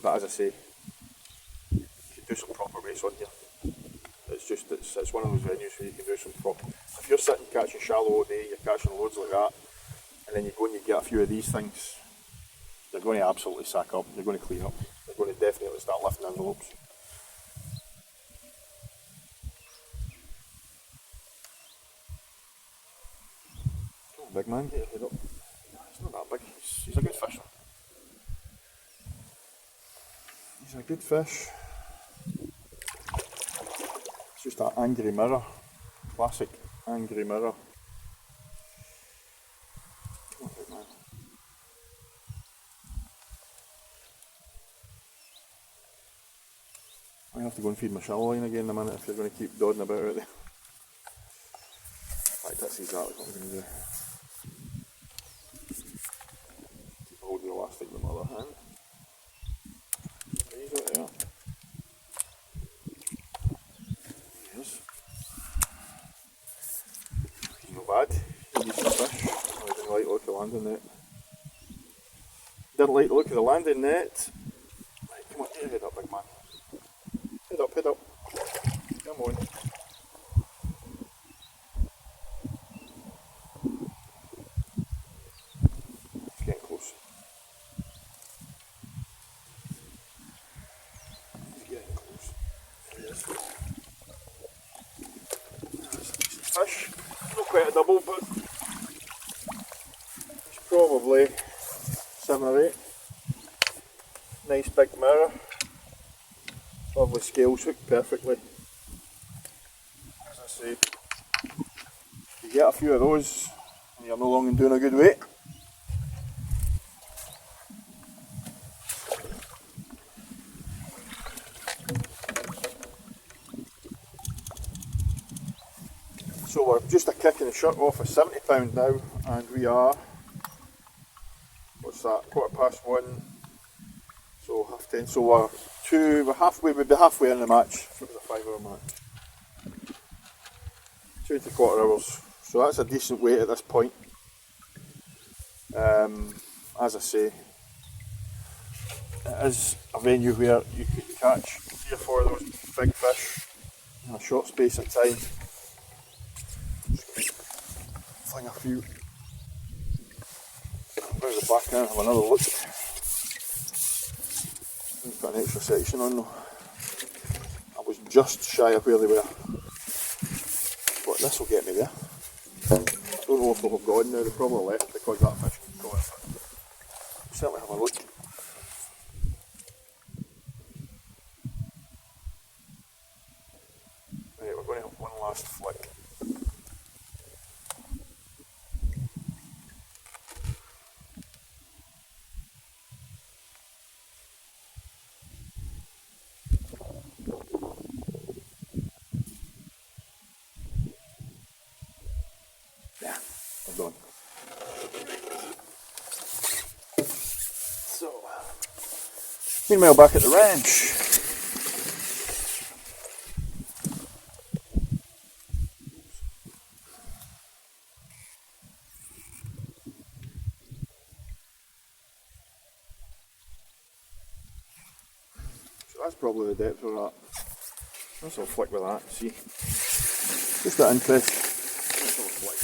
But as I say, you can do some proper race on here. It's one of those venues where you can do some proper. If you're sitting catching shallow all day, you're catching loads like that, and then you go and you get a few of these things, you're going to absolutely sack up, you're going to clean up, you're going to definitely start lifting envelopes. Come on, big man, get your head up. He's not that big, he's a good fish. He's a good fish. It's just that angry mirror, classic angry mirror. Come on, big man. I have to go and feed my shallow line again in a minute if you're going to keep dodging about out there. Right, that's exactly what I'm going to do. Keep holding the elastic with my other hand. He's out there. He's not bad. He's a decent fish. I didn't like the look of the landing net. Didn't like the look of the landing net. Right, come on, get your head up, big man. Head up, head up. Come on. He's getting close. He's getting close. There he is. Fish, not quite a double, but it's probably 7 or 8. Nice big mirror, lovely scales hooked perfectly. As I say, you get a few of those and you're no longer doing a good weight. So we're just a kick in the shirt off of £70 now, and we are, what's that, 1:15, so 10:30, so we'd be halfway in the match, if it was a 5-hour match. 2 3/4 hours, so that's a decent weight at this point. As I say, it is a venue where you could catch 3 or 4 of those big fish in a short space of time. Fling a few about the back now, have another look. We've got an extra section on though. I was just shy of where they were, but this will get me there. I don't know if they'll have gone now, they probably left because that fish can go in. Certainly have a look. Right, we're going to have one last flick. Yeah, I'm done. So, meanwhile back at the ranch. that's probably the depth of that. Let's have a flick with that, see. Just that interest. Let's have a flick.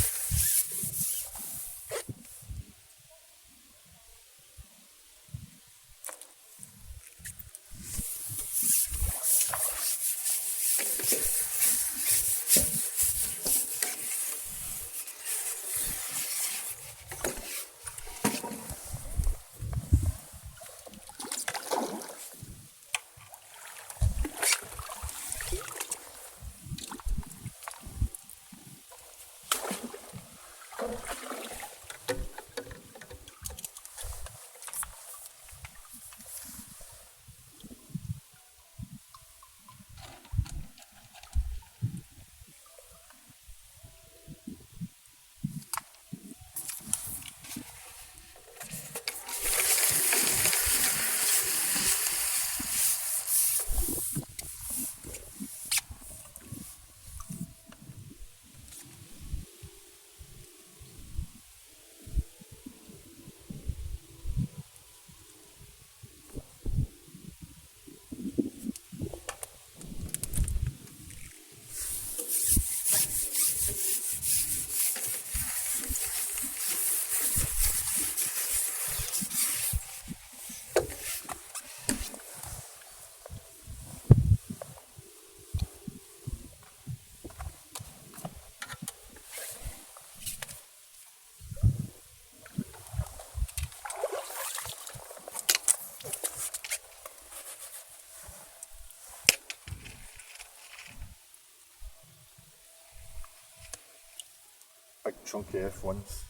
Big chunky F1's.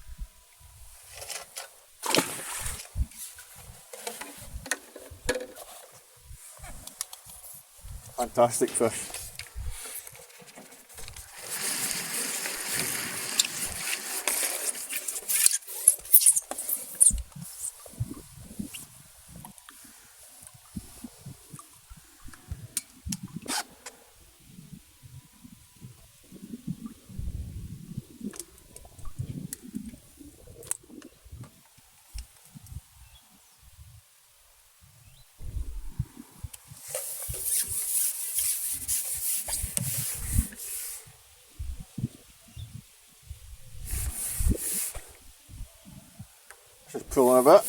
Fantastic fish. Just pulling a bit.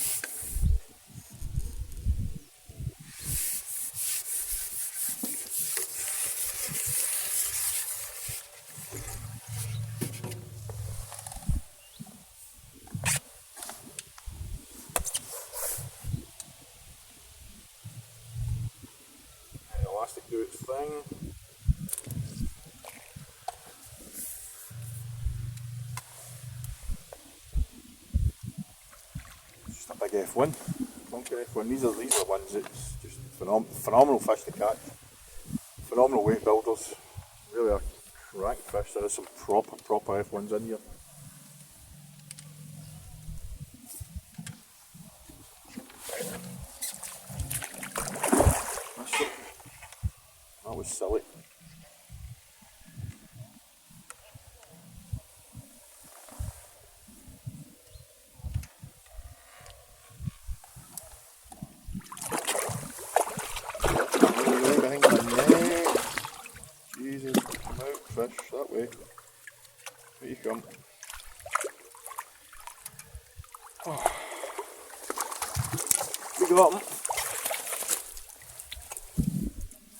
Elastic do its thing. Just a big F1. Clunker F1. These are the ones that's just phenomenal fish to catch. Phenomenal weight builders. Really a crack fish. There is some proper F1's in here. That was silly. Behind my neck. Jesus, come out, fish, that way. Here you come. Oh. We got him.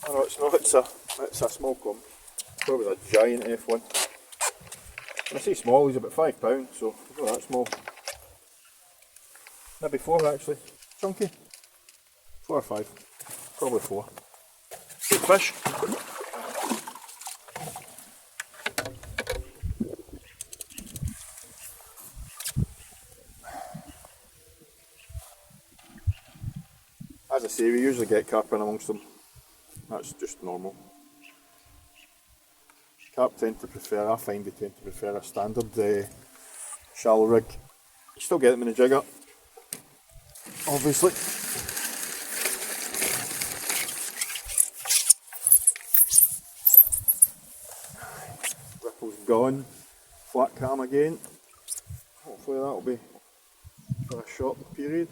Oh no, it's not, it's a small clump. Probably a giant F1. When I say small, he's about £5, so he's not that small. Maybe 4 actually. Chunky. 4 or 5. Probably 4. Good fish. As I say, we usually get carp in amongst them. That's just normal. Carp tend to prefer, I find they tend to prefer a standard shallow rig. You still get them in the jigger, obviously. Ripple's gone. Flat cam again. Hopefully that'll be for a short period.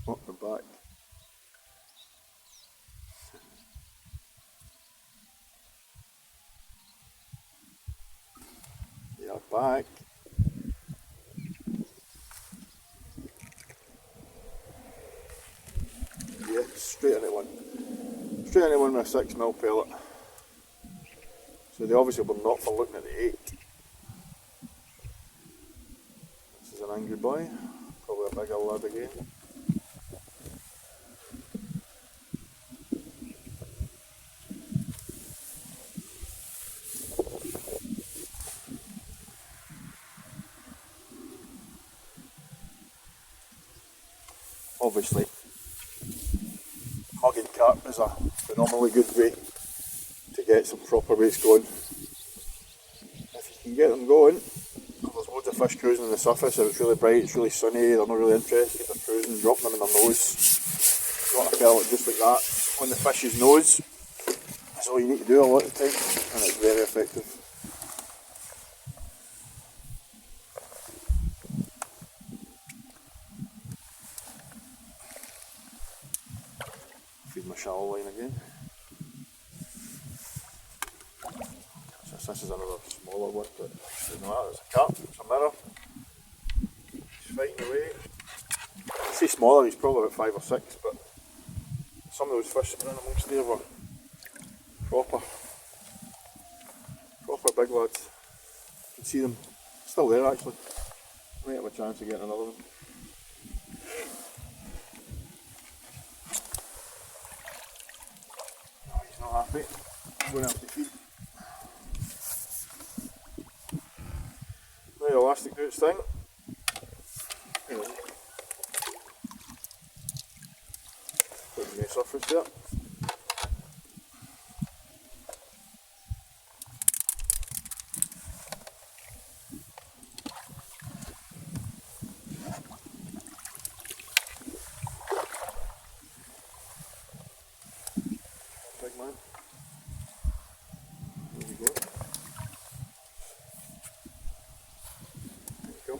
Up the back. Yeah, back. Yeah, straight into one. Straight into one with a 6mm pellet. So they obviously were not for looking at the 8. This is an angry boy. Probably a bigger lad again. Obviously, mugging carp is a phenomenally good way to get some proper weights going. If you can get them going, there's loads of fish cruising on the surface. If it's really bright, it's really sunny, they're not really interested, they're cruising, dropping them in their nose. You want a pellet just like that on the fish's nose. That's all you need to do a lot of the time, and it's very effective. Feed my shallow line again. So this is another smaller one, but it's a carp, it's a mirror. He's fighting away. I say smaller, he's probably about 5 or 6, but some of those fish that were in amongst there were proper big lads. You can see them still there actually. Might have a chance of getting another one. No, he's not happy. I'm going to have to feed. Now the elastic do its thing. Put the surface there. Big man. There you go. There you go.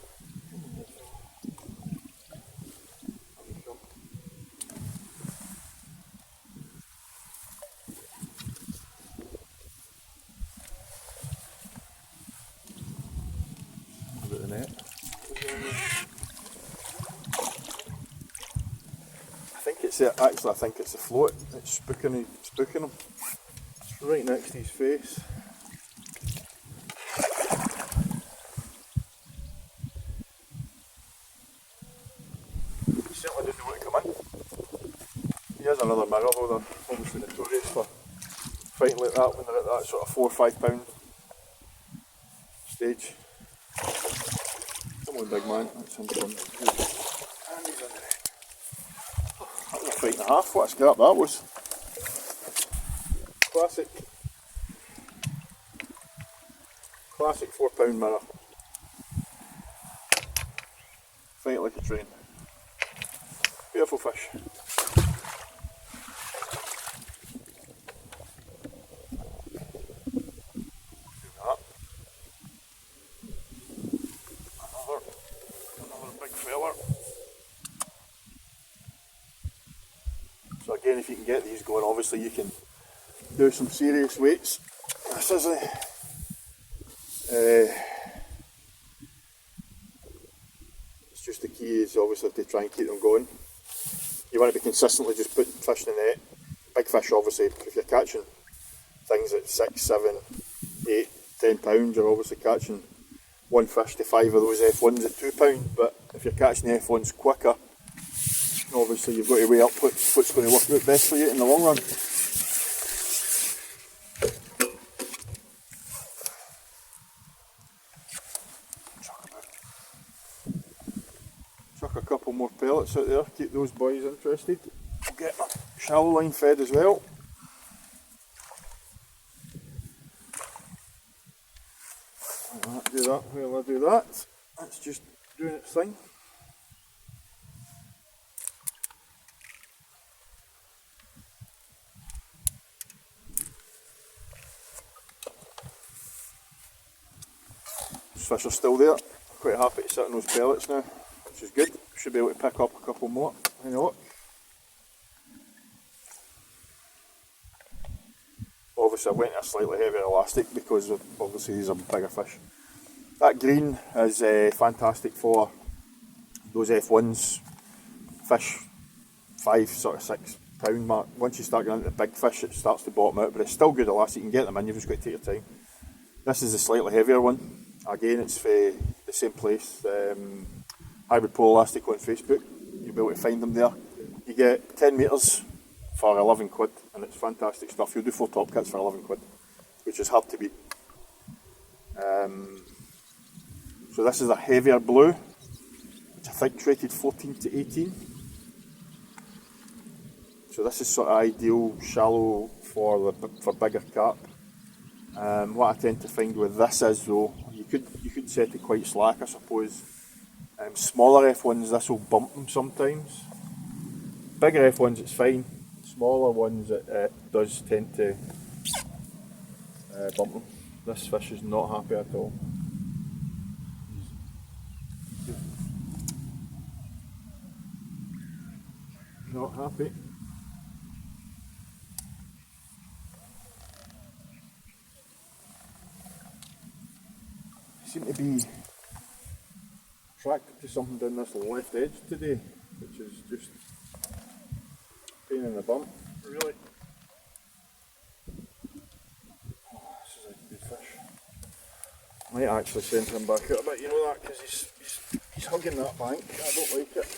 About the net. I think it's the float. It's spooking him. It's right next to his face. He certainly doesn't want to come in. Here's another mirror though, they're obviously notorious for fighting like that when they're at that sort of 4 or 5 pound stage. Come on big man, that's him done. And he's in there. That was a fight and a half, what a scrap that was. Classic 4 pound mirror. Fight like a train. Beautiful fish. Another big feller. So again, if you can get these going, obviously you can do some serious weights. This is it's just the key is obviously to try and keep them going. You want to be consistently just putting fish in the net. Big fish obviously, if you're catching things at 6, 7, 8, 10 pounds, you're obviously catching 1 fish to 5 of those F1's at 2 pounds, but if you're catching the F1's quicker, obviously you've got to weigh up what's going to work out best for you in the long run. Chuck a couple more pellets out there, keep those boys interested. We'll get my shallow line fed as well. Do that while I do that. That's just doing its thing. Those fish are still there. I'm quite happy to sit on those pellets now, which is good. Should be able to pick up a couple more I know. Obviously I went to a slightly heavier elastic because obviously these are bigger fish. That green is fantastic for those F1's fish, 5 sort of 6 pound mark. Once you start getting into the big fish it starts to bottom out, but it's still good elastic, you can get them in, you've just got to take your time. This is the slightly heavier one. Again, it's for the same place, Hybrid Pole Elastic on Facebook. You'll be able to find them there. You get 10 metres for 11 quid, and it's fantastic stuff. You'll do 4 top kits for 11 quid, which is hard to beat. So this is a heavier blue, which I think rated 14 to 18. So this is sort of ideal shallow for bigger carp. What I tend to find with this is though, you could set it quite slack, I suppose. Smaller F1s, this will bump them sometimes. Bigger F1s it's fine. Smaller ones it does tend to bump them. This fish is not happy at all. Not happy. Seem to be attracted to something down this left edge today, which is just pain in the bum, really. Oh, this is a good fish. Might actually send him back out a bit, you know that, because he's hugging that bank. I don't like it.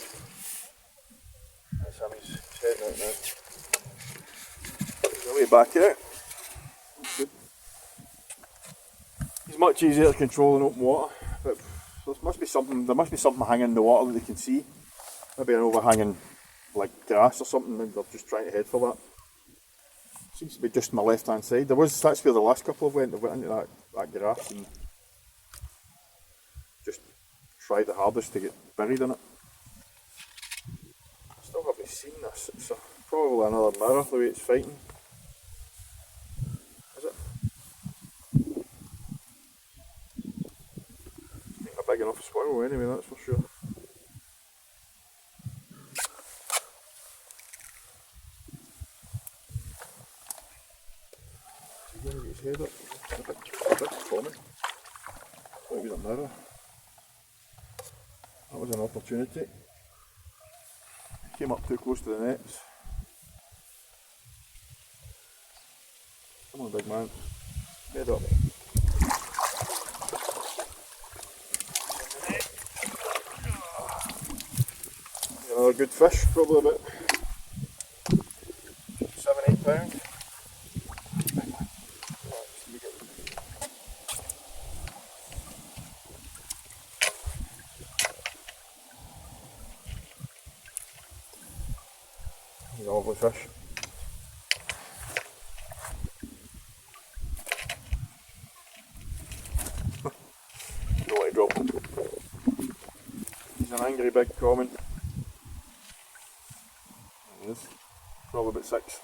That's him, he's heading out now. He's away back out. That's good. It's much easier to control in open water, but there must be something hanging in the water that they can see. Maybe an overhanging like grass or something, and they're just trying to head for that. Seems to be just on my left hand side. That's where the last couple have went. They went into that grass and just tried the hardest to get buried in it. I still haven't seen this. It's probably another mirror the way it's fighting. Big enough squirrel anyway, that's for sure. He's going to get his head up. A bit common. Thought he was a mirror. That was an opportunity. He came up too close to the nets. Come on, big man. Head up. Another good fish, probably about 7-8 pounds. He's a lovely fish. Don't want to drop him. He's an angry big common. Probably about 6.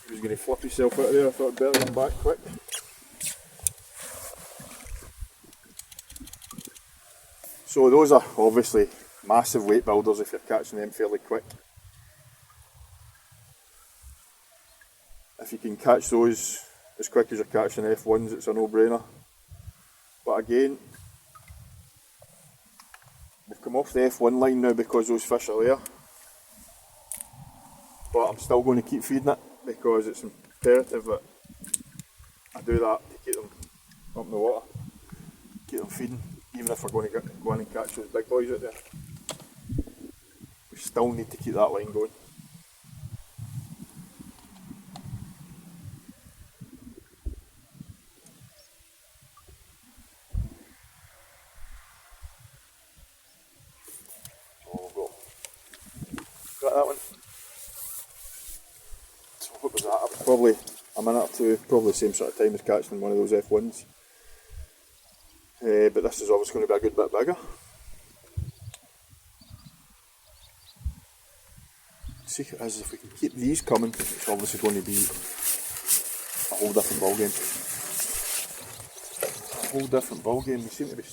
He was going to flip himself out of there. I thought I'd better him back quick. So those are obviously massive weight builders if you're catching them fairly quick. If you can catch those as quick as you're catching F1s, it's a no-brainer. But again, we've come off the F1 line now because those fish are there, but I'm still going to keep feeding it because it's imperative that I do that to keep them up in the water, keep them feeding, even if we're going to go in and catch those big boys out there. We still need to keep that line going. Got that one. So what was that? Probably a minute or two, probably the same sort of time as catching one of those F1s. But this is obviously going to be a good bit bigger. See as if we can keep these coming, it's obviously going to be a whole different ball game. A whole different ball game. They seem to be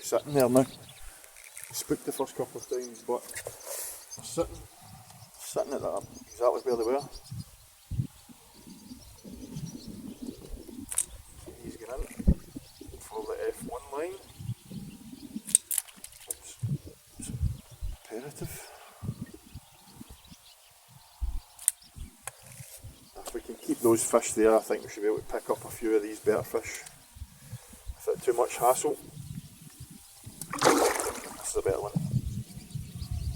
sitting there now. spooked the first couple of times, but they're sitting at that exactly where they were. He's going in for the F1 line. It's imperative. If we can keep those fish there, I think we should be able to pick up a few of these better fish without too much hassle. This is a better one.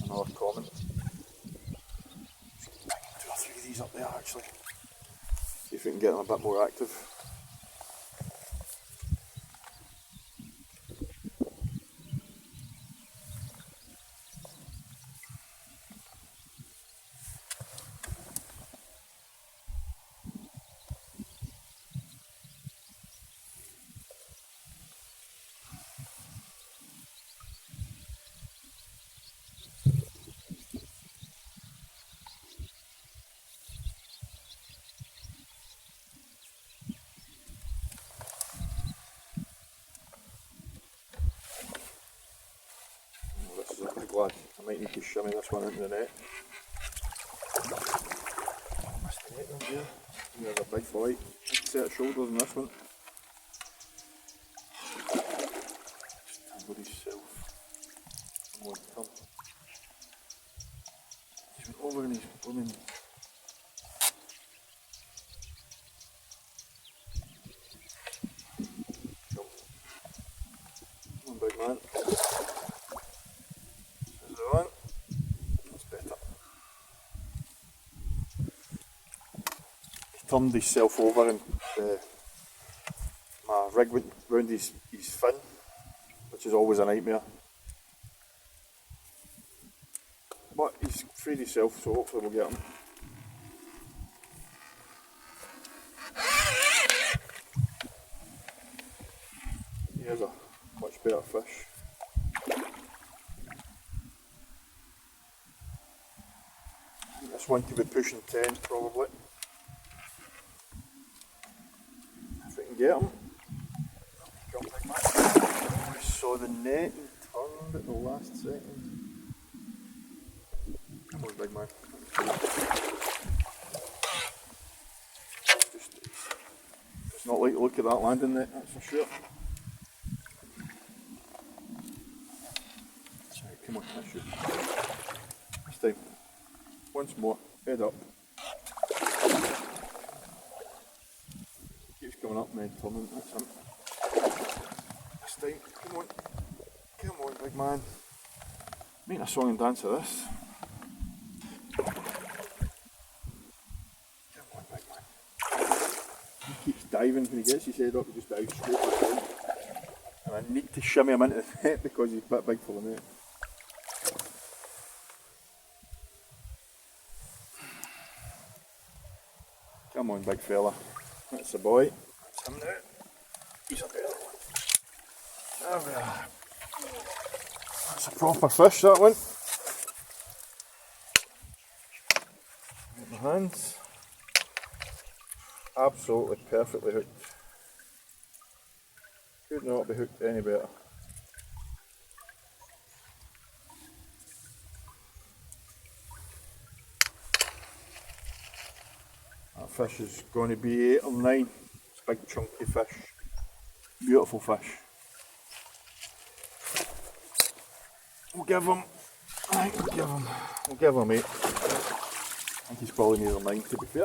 Another comment. Just picking 2 or 3 of these up there actually. See if we can get them a bit more active. This is a big lad. I might need to shimmy this one into the net. Missed the net round here. There's a big fillet. Big set of shoulders in this one. Tangled himself. Come on, come. He's been over in his blooming. Come on, big man. Turned himself over and my rig went round his fin, which is always a nightmare. But he's freed himself, so hopefully we'll get him. Here's a much better fish. This one could be pushing 10 probably. Get him. I saw the net and turned at the last second. Come on, big man. It's not like to look at that landing net, that's for sure. Right, come on, that's shoot. This time. Once more, head up. Coming up and then turning, that's him. This time, come on big man. Make a song and dance to this. Come on big man. He keeps diving when he gets his head up, he just dives straight back down. And I need to shimmy him into the net because he's a bit big for the net. Come on big fella, that's the boy. Him now. He's a better one. There we are. That's a proper fish, that one. Get my hands. Absolutely perfectly hooked. Could not be hooked any better. That fish is going to be 8 or 9. Big chunky fish, beautiful fish. We'll give him, I think we'll give him 8. I think he's probably near 9 to be fair.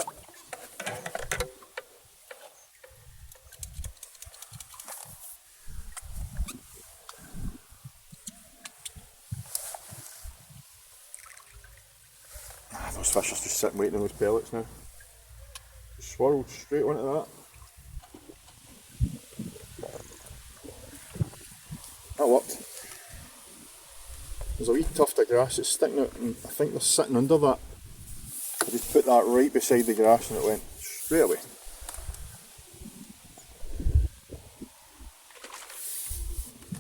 Those fish are just sitting waiting on those pellets now. Just swirled straight onto that. That worked. There's a wee tuft of grass that's sticking out and I think they're sitting under that. I just put that right beside the grass and it went straight away.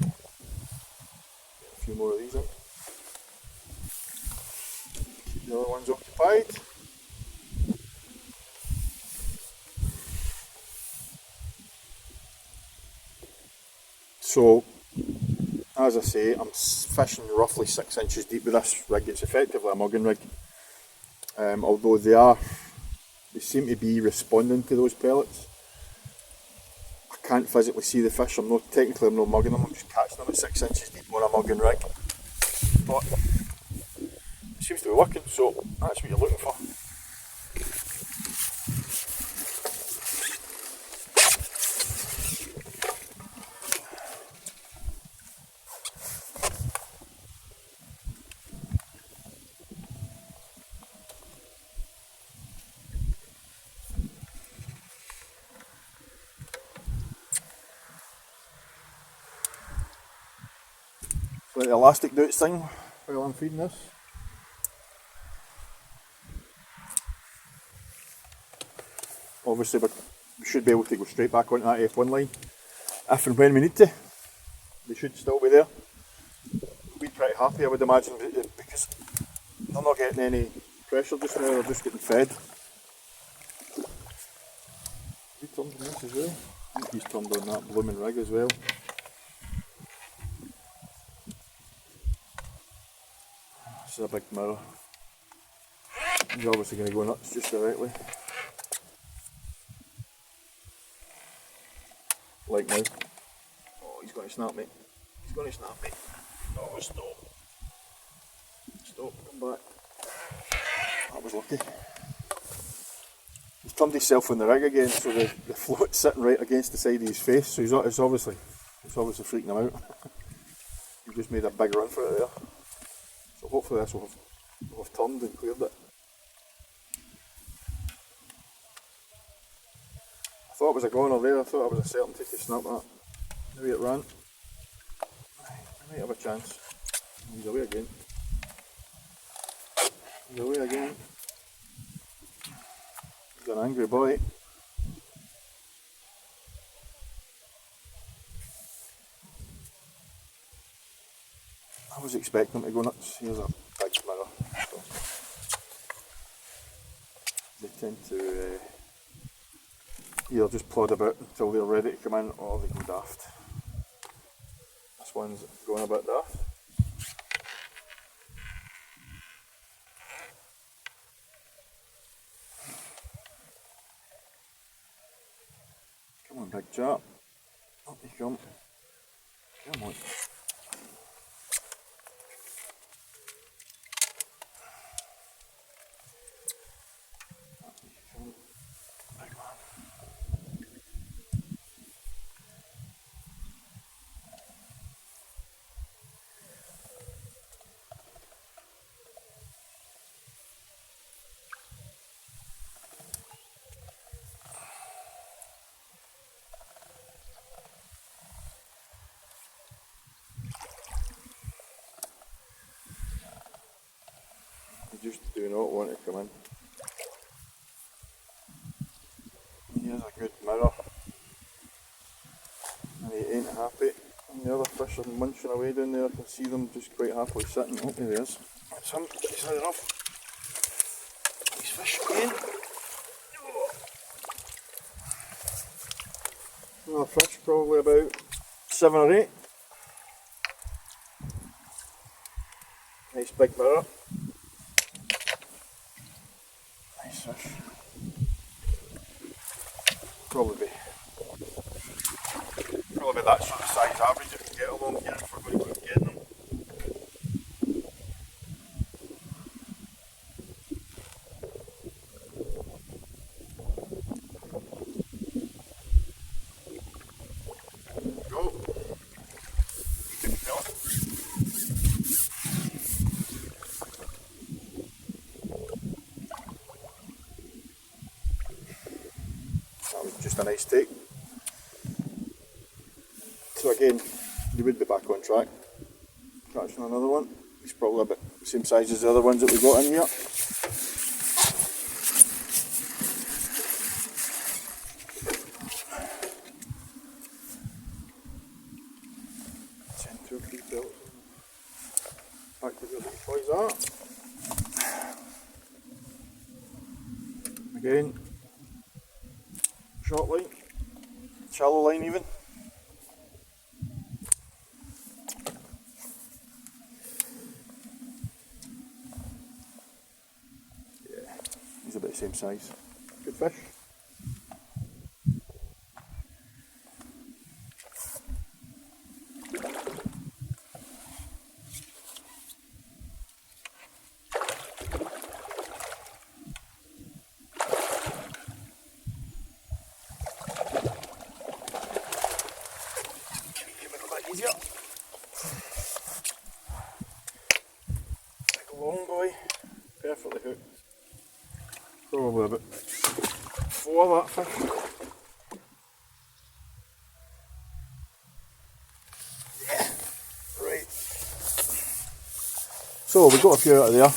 Get a few more of these in. Keep the other ones occupied. So as I say, I'm fishing roughly 6 inches deep with this rig. It's effectively a mugging rig. Although they seem to be responding to those pellets. I can't physically see the fish. I'm not mugging them. I'm just catching them at 6 inches deep on a mugging rig. But it seems to be working, so that's what you're looking for. Let the elastic do its thing while I'm feeding this. Obviously we should be able to go straight back onto that F1 line if and when we need to. They should still be there. We'll be pretty happy, I would imagine, because they're not getting any pressure just now, they're just getting fed. He turned on this as well. I think he's turned on that blooming rig as well. This is a big mirror. He's obviously going to go nuts just directly. Like now. Oh, he's going to snap me. He's going to snap me. Oh, stop. Stop, come back. That was lucky. He's turned himself on the rig again, so the float's sitting right against the side of his face, so it's obviously freaking him out. He just made a big run for it there. So hopefully this will have turned and cleared it. I thought it was a goner there, I thought it was a certainty to snap that. The way it ran. I might have a chance. He's away again. He's away again. He's an angry boy. I was expecting him to go nuts. Here's a big mirror. So they tend to either just plod about until they're ready to come in, or they go daft. This one's going a bit daft. Come on, big chap. Up you come. Come on. You just do not want to come in. Here's a good mirror. And he ain't happy. And the other fish are munching away down there. I can see them just quite happily sitting. Oh, there he is. That's him. He's had enough. He's fish again. Another fish, probably about 7 or 8. Nice big mirror. Nice fish. Probably that sort of size average if we get along here if we're going to keep getting them. Go. That was just a nice take. So again, you would be back on track. Catching another one. He's probably about the same size as the other ones that we got in here. Send 2 or 3 pellets. Back to where these boys are. Again, short line, shallow line even. about the same size. Good fish. Easier. Big long boy, perfectly hooked. Probably about 4 of that fish. Yeah, right. So we got a few out of there,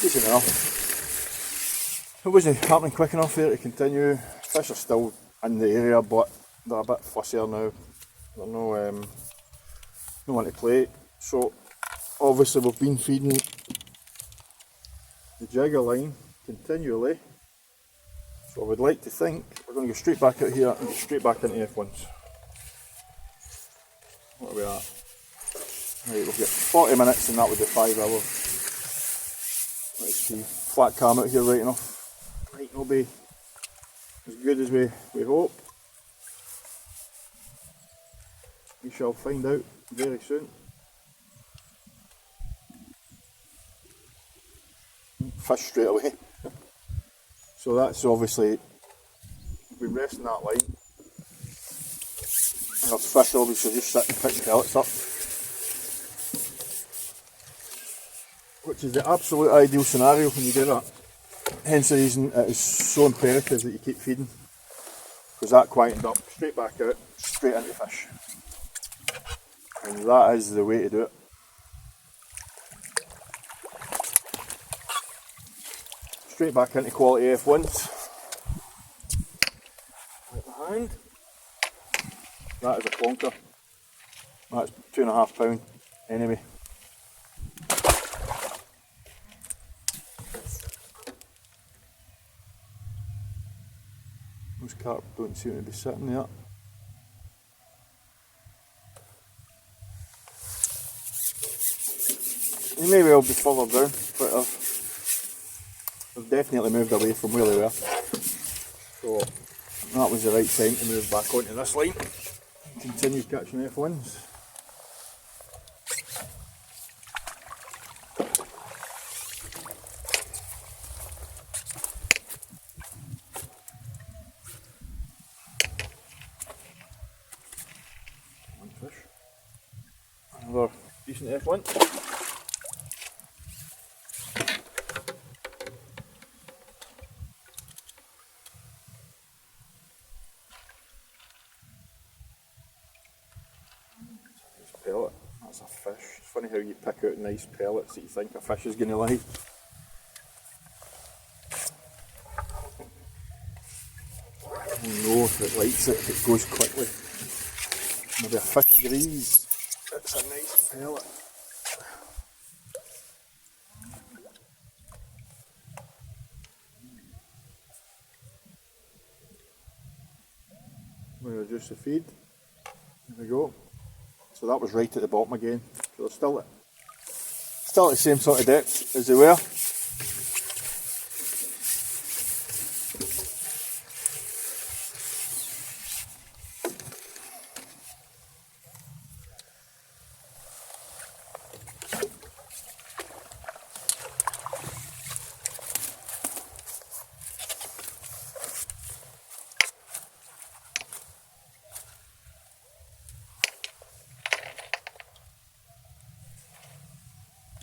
decent enough. It wasn't happening quick enough there to continue. Fish are still in the area, but they're a bit fussier now. They're no one to play. So obviously we've been feeding the jigger line continually. So I would like to think we're going to go straight back out here and get straight back into F1's. What are we at? Right, we've got 40 minutes and that would be 5 hours. Let's see, flat cam out here right enough. Might not be as good as we hope. We shall find out very soon. Fish straight away. So that's obviously, we've been resting that line. And our fish obviously just sitting and picking pellets up. Which is the absolute ideal scenario when you do that. Hence the reason it is so imperative that you keep feeding. Because that quietened up, straight back out, straight into fish. And that is the way to do it. Straight back into quality F1's. Right behind. That is a plonker. That's £2.5 anyway. Those carp don't seem to be sitting there. They may well be further down, but they've definitely moved away from where they were. So that was the right time to move back onto this line and continue catching F1's. One fish. Another decent F1. Pellet, that's a fish. It's funny how you pick out nice pellets that you think a fish is going to like. I don't know if it likes it, if it goes quickly. Maybe a fish agrees. It's a nice pellet. We reduce the feed. There we go. So that was right at the bottom again. So they're still at the same sort of depth as they were.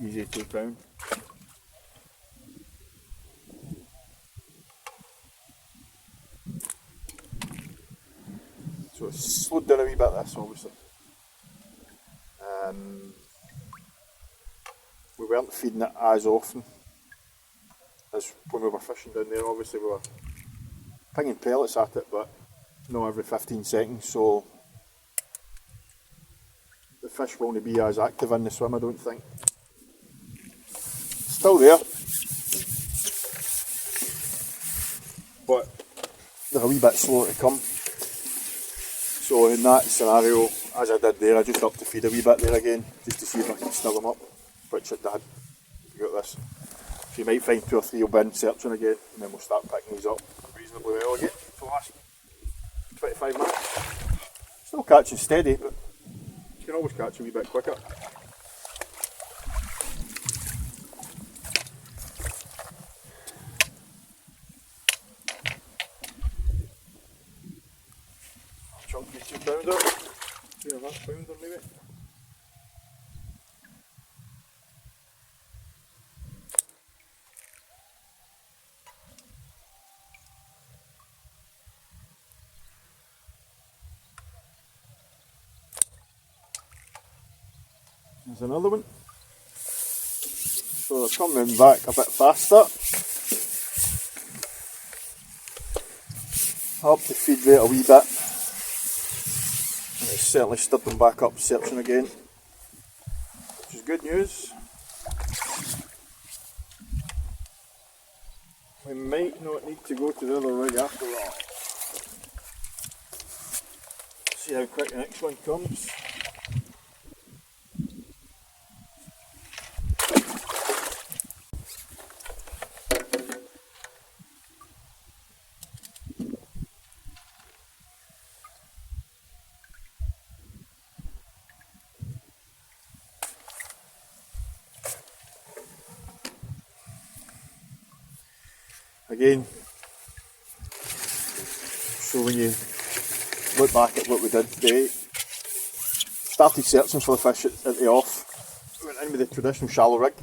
Easy £2. So it's slowed down a wee bit, this obviously. We weren't feeding it as often as when we were fishing down there. Obviously we were pinging pellets at it, but not every 15 seconds, so the fish won't be as active in the swim, I don't think. Still there, but they're a wee bit slower to come. So in that scenario, as I did there, I just upped the feed a wee bit there again, just to see if I can snug them up, which I did. You got this. So you might find 2 or 3 will bin searching again, and then we'll start picking these up reasonably well again for the last 25 minutes. Still catching steady, but you can always catch a wee bit quicker. Chunky 2-pounder, 2.5 pounder maybe. There's another one. So they're coming back a bit faster. Up the feed rate a wee bit. And it's certainly stirred them back up searching again, which is good news. We might not need to go to the other rig after all. See how quick the next one comes. Again, so when you look back at what we did today, started searching for the fish at the off, went in with the traditional shallow rig,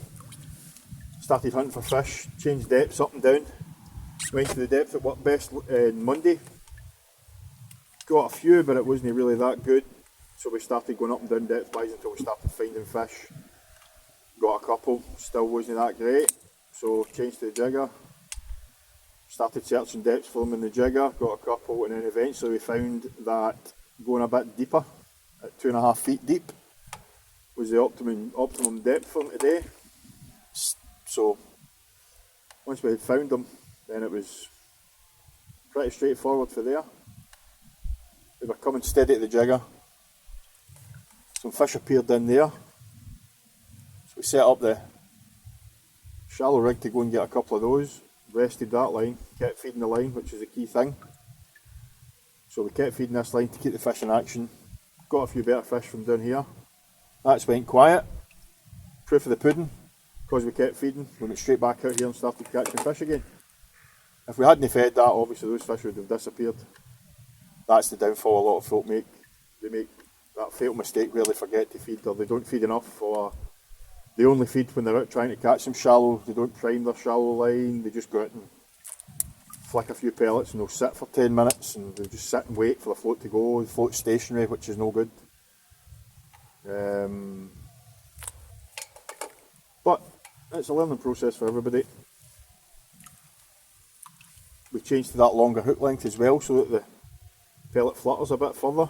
started hunting for fish, changed depths up and down, went to the depth that worked best on Monday, got a few but it wasn't really that good, so we started going up and down depth wise until we started finding fish, got a couple, still wasn't that great, so changed to the jigger. Started searching depths for them in the jigger, got a couple, and then eventually we found that going a bit deeper, at 2.5 feet deep, was the optimum depth for them today. So once we had found them, then it was pretty straightforward for there. We were coming steady at the jigger. Some fish appeared in there. So we set up the shallow rig to go and get a couple of those. Rested that line, kept feeding the line, which is a key thing. So we kept feeding this line to keep the fish in action. Got a few better fish from down here. That's went quiet. Proof of the pudding, because we kept feeding, we went straight back out here and started catching fish again. If we hadn't fed that, obviously those fish would have disappeared. That's the downfall a lot of folk make. They make that fatal mistake where they forget to feed, or they don't feed enough, or they only feed when they're out trying to catch them shallow. They don't prime their shallow line, they just go out and flick a few pellets and they'll sit for 10 minutes and they'll just sit and wait for the float to go. The float's stationary, which is no good. But it's a learning process for everybody. We changed to that longer hook length as well so that the pellet flutters a bit further,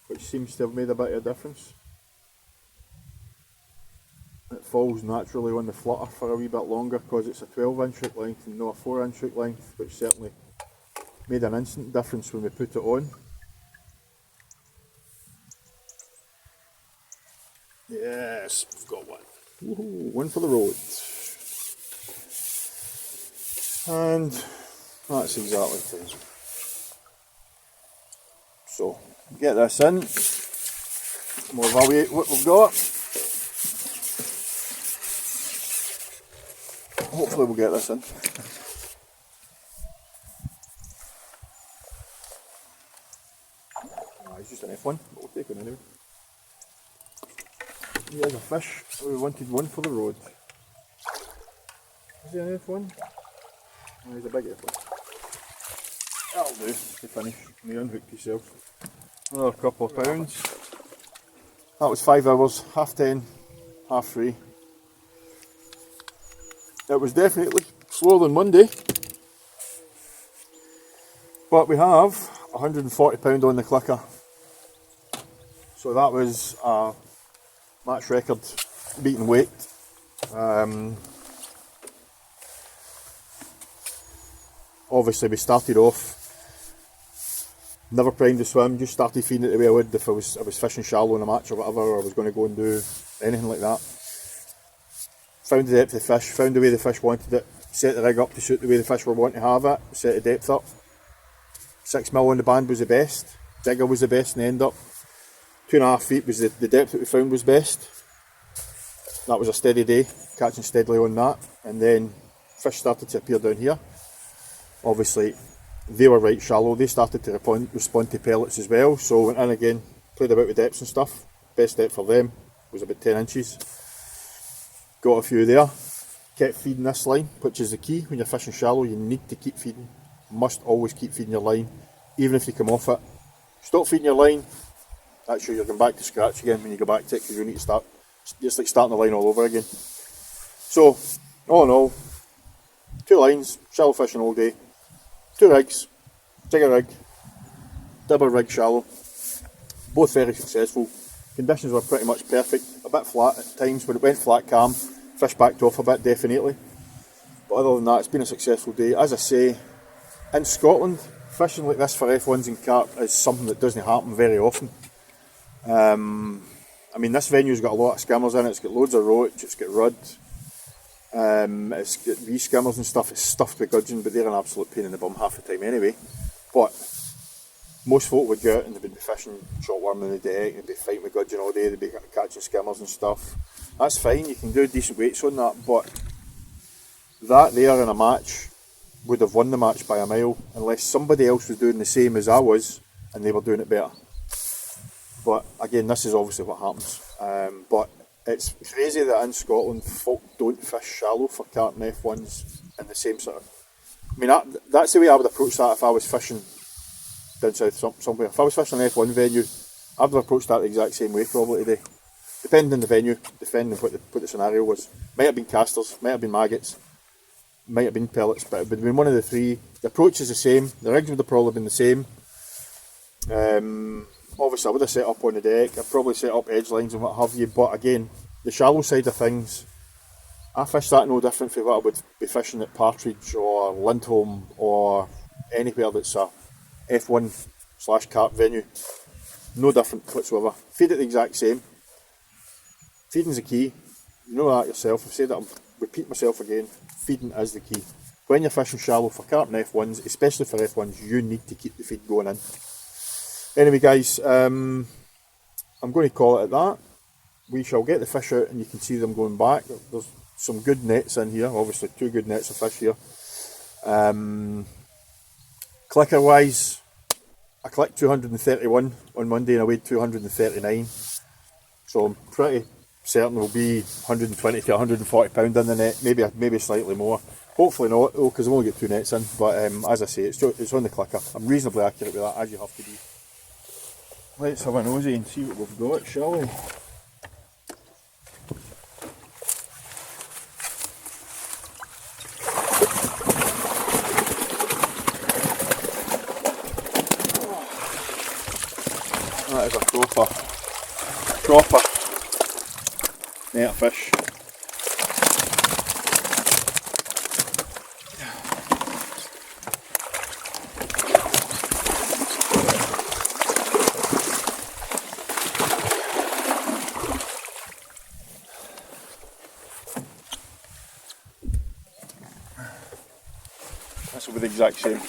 which seems to have made a bit of a difference. It falls naturally on the flutter for a wee bit longer because it's a 12-inch hook length and not a 4-inch hook length, which certainly made an instant difference when we put it on. Yes, we've got one. Woohoo, one for the road. And that's exactly time. So, get this in, we'll evaluate what we've got. Hopefully we'll get this in. It's just an F1, but we'll take it anyway. Here's a fish, we wanted one for the road. Is he an F1? Oh, he's a big F1. That'll do to finish, and he unhooked himself. Another couple of pounds. That was 5 hours, 10:30, 3:30. It was definitely slower than Monday, but we have £140 on the clicker, so that was a match record beaten weight. Obviously we started off, never primed the swim, just started feeding it the way I would if I was fishing shallow in a match or whatever, or I was going to go and do anything like that. found the depth of the fish, found the way the fish wanted it, set the rig up to suit the way the fish were wanting to have it, set the depth up. 6mm on the band was the best, digger was the best in the end up. 2.5 feet was the depth that we found was best. That was a steady day, catching steadily on that, and then fish started to appear down here. Obviously they were right shallow, they started to respond to pellets as well, so went in again, played about with depths and stuff. Best depth for them was about 10 inches. Got a few there, kept feeding this line, which is the key. When you're fishing shallow, you need to keep feeding, must always keep feeding your line, even if you come off it. Stop feeding your line, that's sure you're going back to scratch again when you go back to it, because you need to start, it's like starting the line all over again. So, all in all, 2 lines, shallow fishing all day, 2 rigs, jigger rig, double rig shallow, both very successful. Conditions were pretty much perfect, a bit flat at times. When it went flat calm, fish backed off a bit definitely, but other than that it's been a successful day. As I say, in Scotland, fishing like this for F1's and Carp is something that doesn't happen very often. I mean, this venue's got a lot of skimmers in it, it's got loads of roach, it's got rudd, it's got wee skimmers and stuff, it's stuffed with gudgeon, but they're an absolute pain in the bum half the time anyway. But most folk would go out and they'd be fishing shotworm on the deck, they'd be fighting with gudgeon all day, they'd be catching skimmers and stuff. That's fine, you can do decent weights on that, but that there in a match would have won the match by a mile unless somebody else was doing the same as I was and they were doing it better. But again, this is obviously what happens. But it's crazy that in Scotland folk don't fish shallow for carp and F1's in the same sort of... I mean, that's the way I would approach that if I was fishing down south somewhere. If I was fishing an F1 venue, I would have approached that the exact same way probably today. Depending on the venue, depending on what the scenario was. Might have been casters, might have been maggots, might have been pellets, but it would have been one of the three. The approach is the same, the rigs would have probably been the same. Obviously I would have set up on the deck, I'd probably set up edge lines and what have you, but again, the shallow side of things, I fish that no different from what I would be fishing at Partridge or Lindholm or anywhere that's a F1/Carp venue. No different whatsoever. Feed it the exact same. Feeding's the key. You know that yourself. I've said it, I'll repeat myself again. Feeding is the key. When you're fishing shallow for carp and F1's, especially for F1's, you need to keep the feed going in. Anyway guys, I'm going to call it at that. We shall get the fish out and you can see them going back. There's some good nets in here, obviously 2 good nets of fish here. Clicker wise, I clicked 231 on Monday and I weighed 239. So I'm pretty certain there'll be 120 to 140 pound in the net, maybe slightly more. Hopefully not though, because I've only got 2 nets in, but as I say, it's on the clicker. I'm reasonably accurate with that, as you have to be. Let's have a nosy and see what we've got, shall we? That is a proper net of fish. This will be the exact same.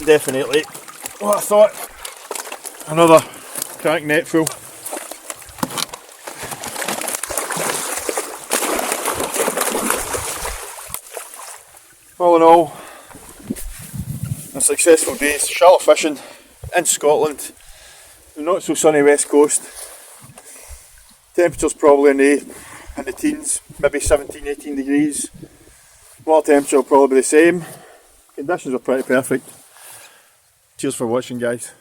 Definitely what I thought. Another crank net full. All in all, a successful day. Shallow fishing in Scotland, the not so sunny west coast. Temperatures probably in the teens, maybe 17-18 degrees. Water temperature will probably be the same. Conditions are pretty perfect. Cheers for watching guys.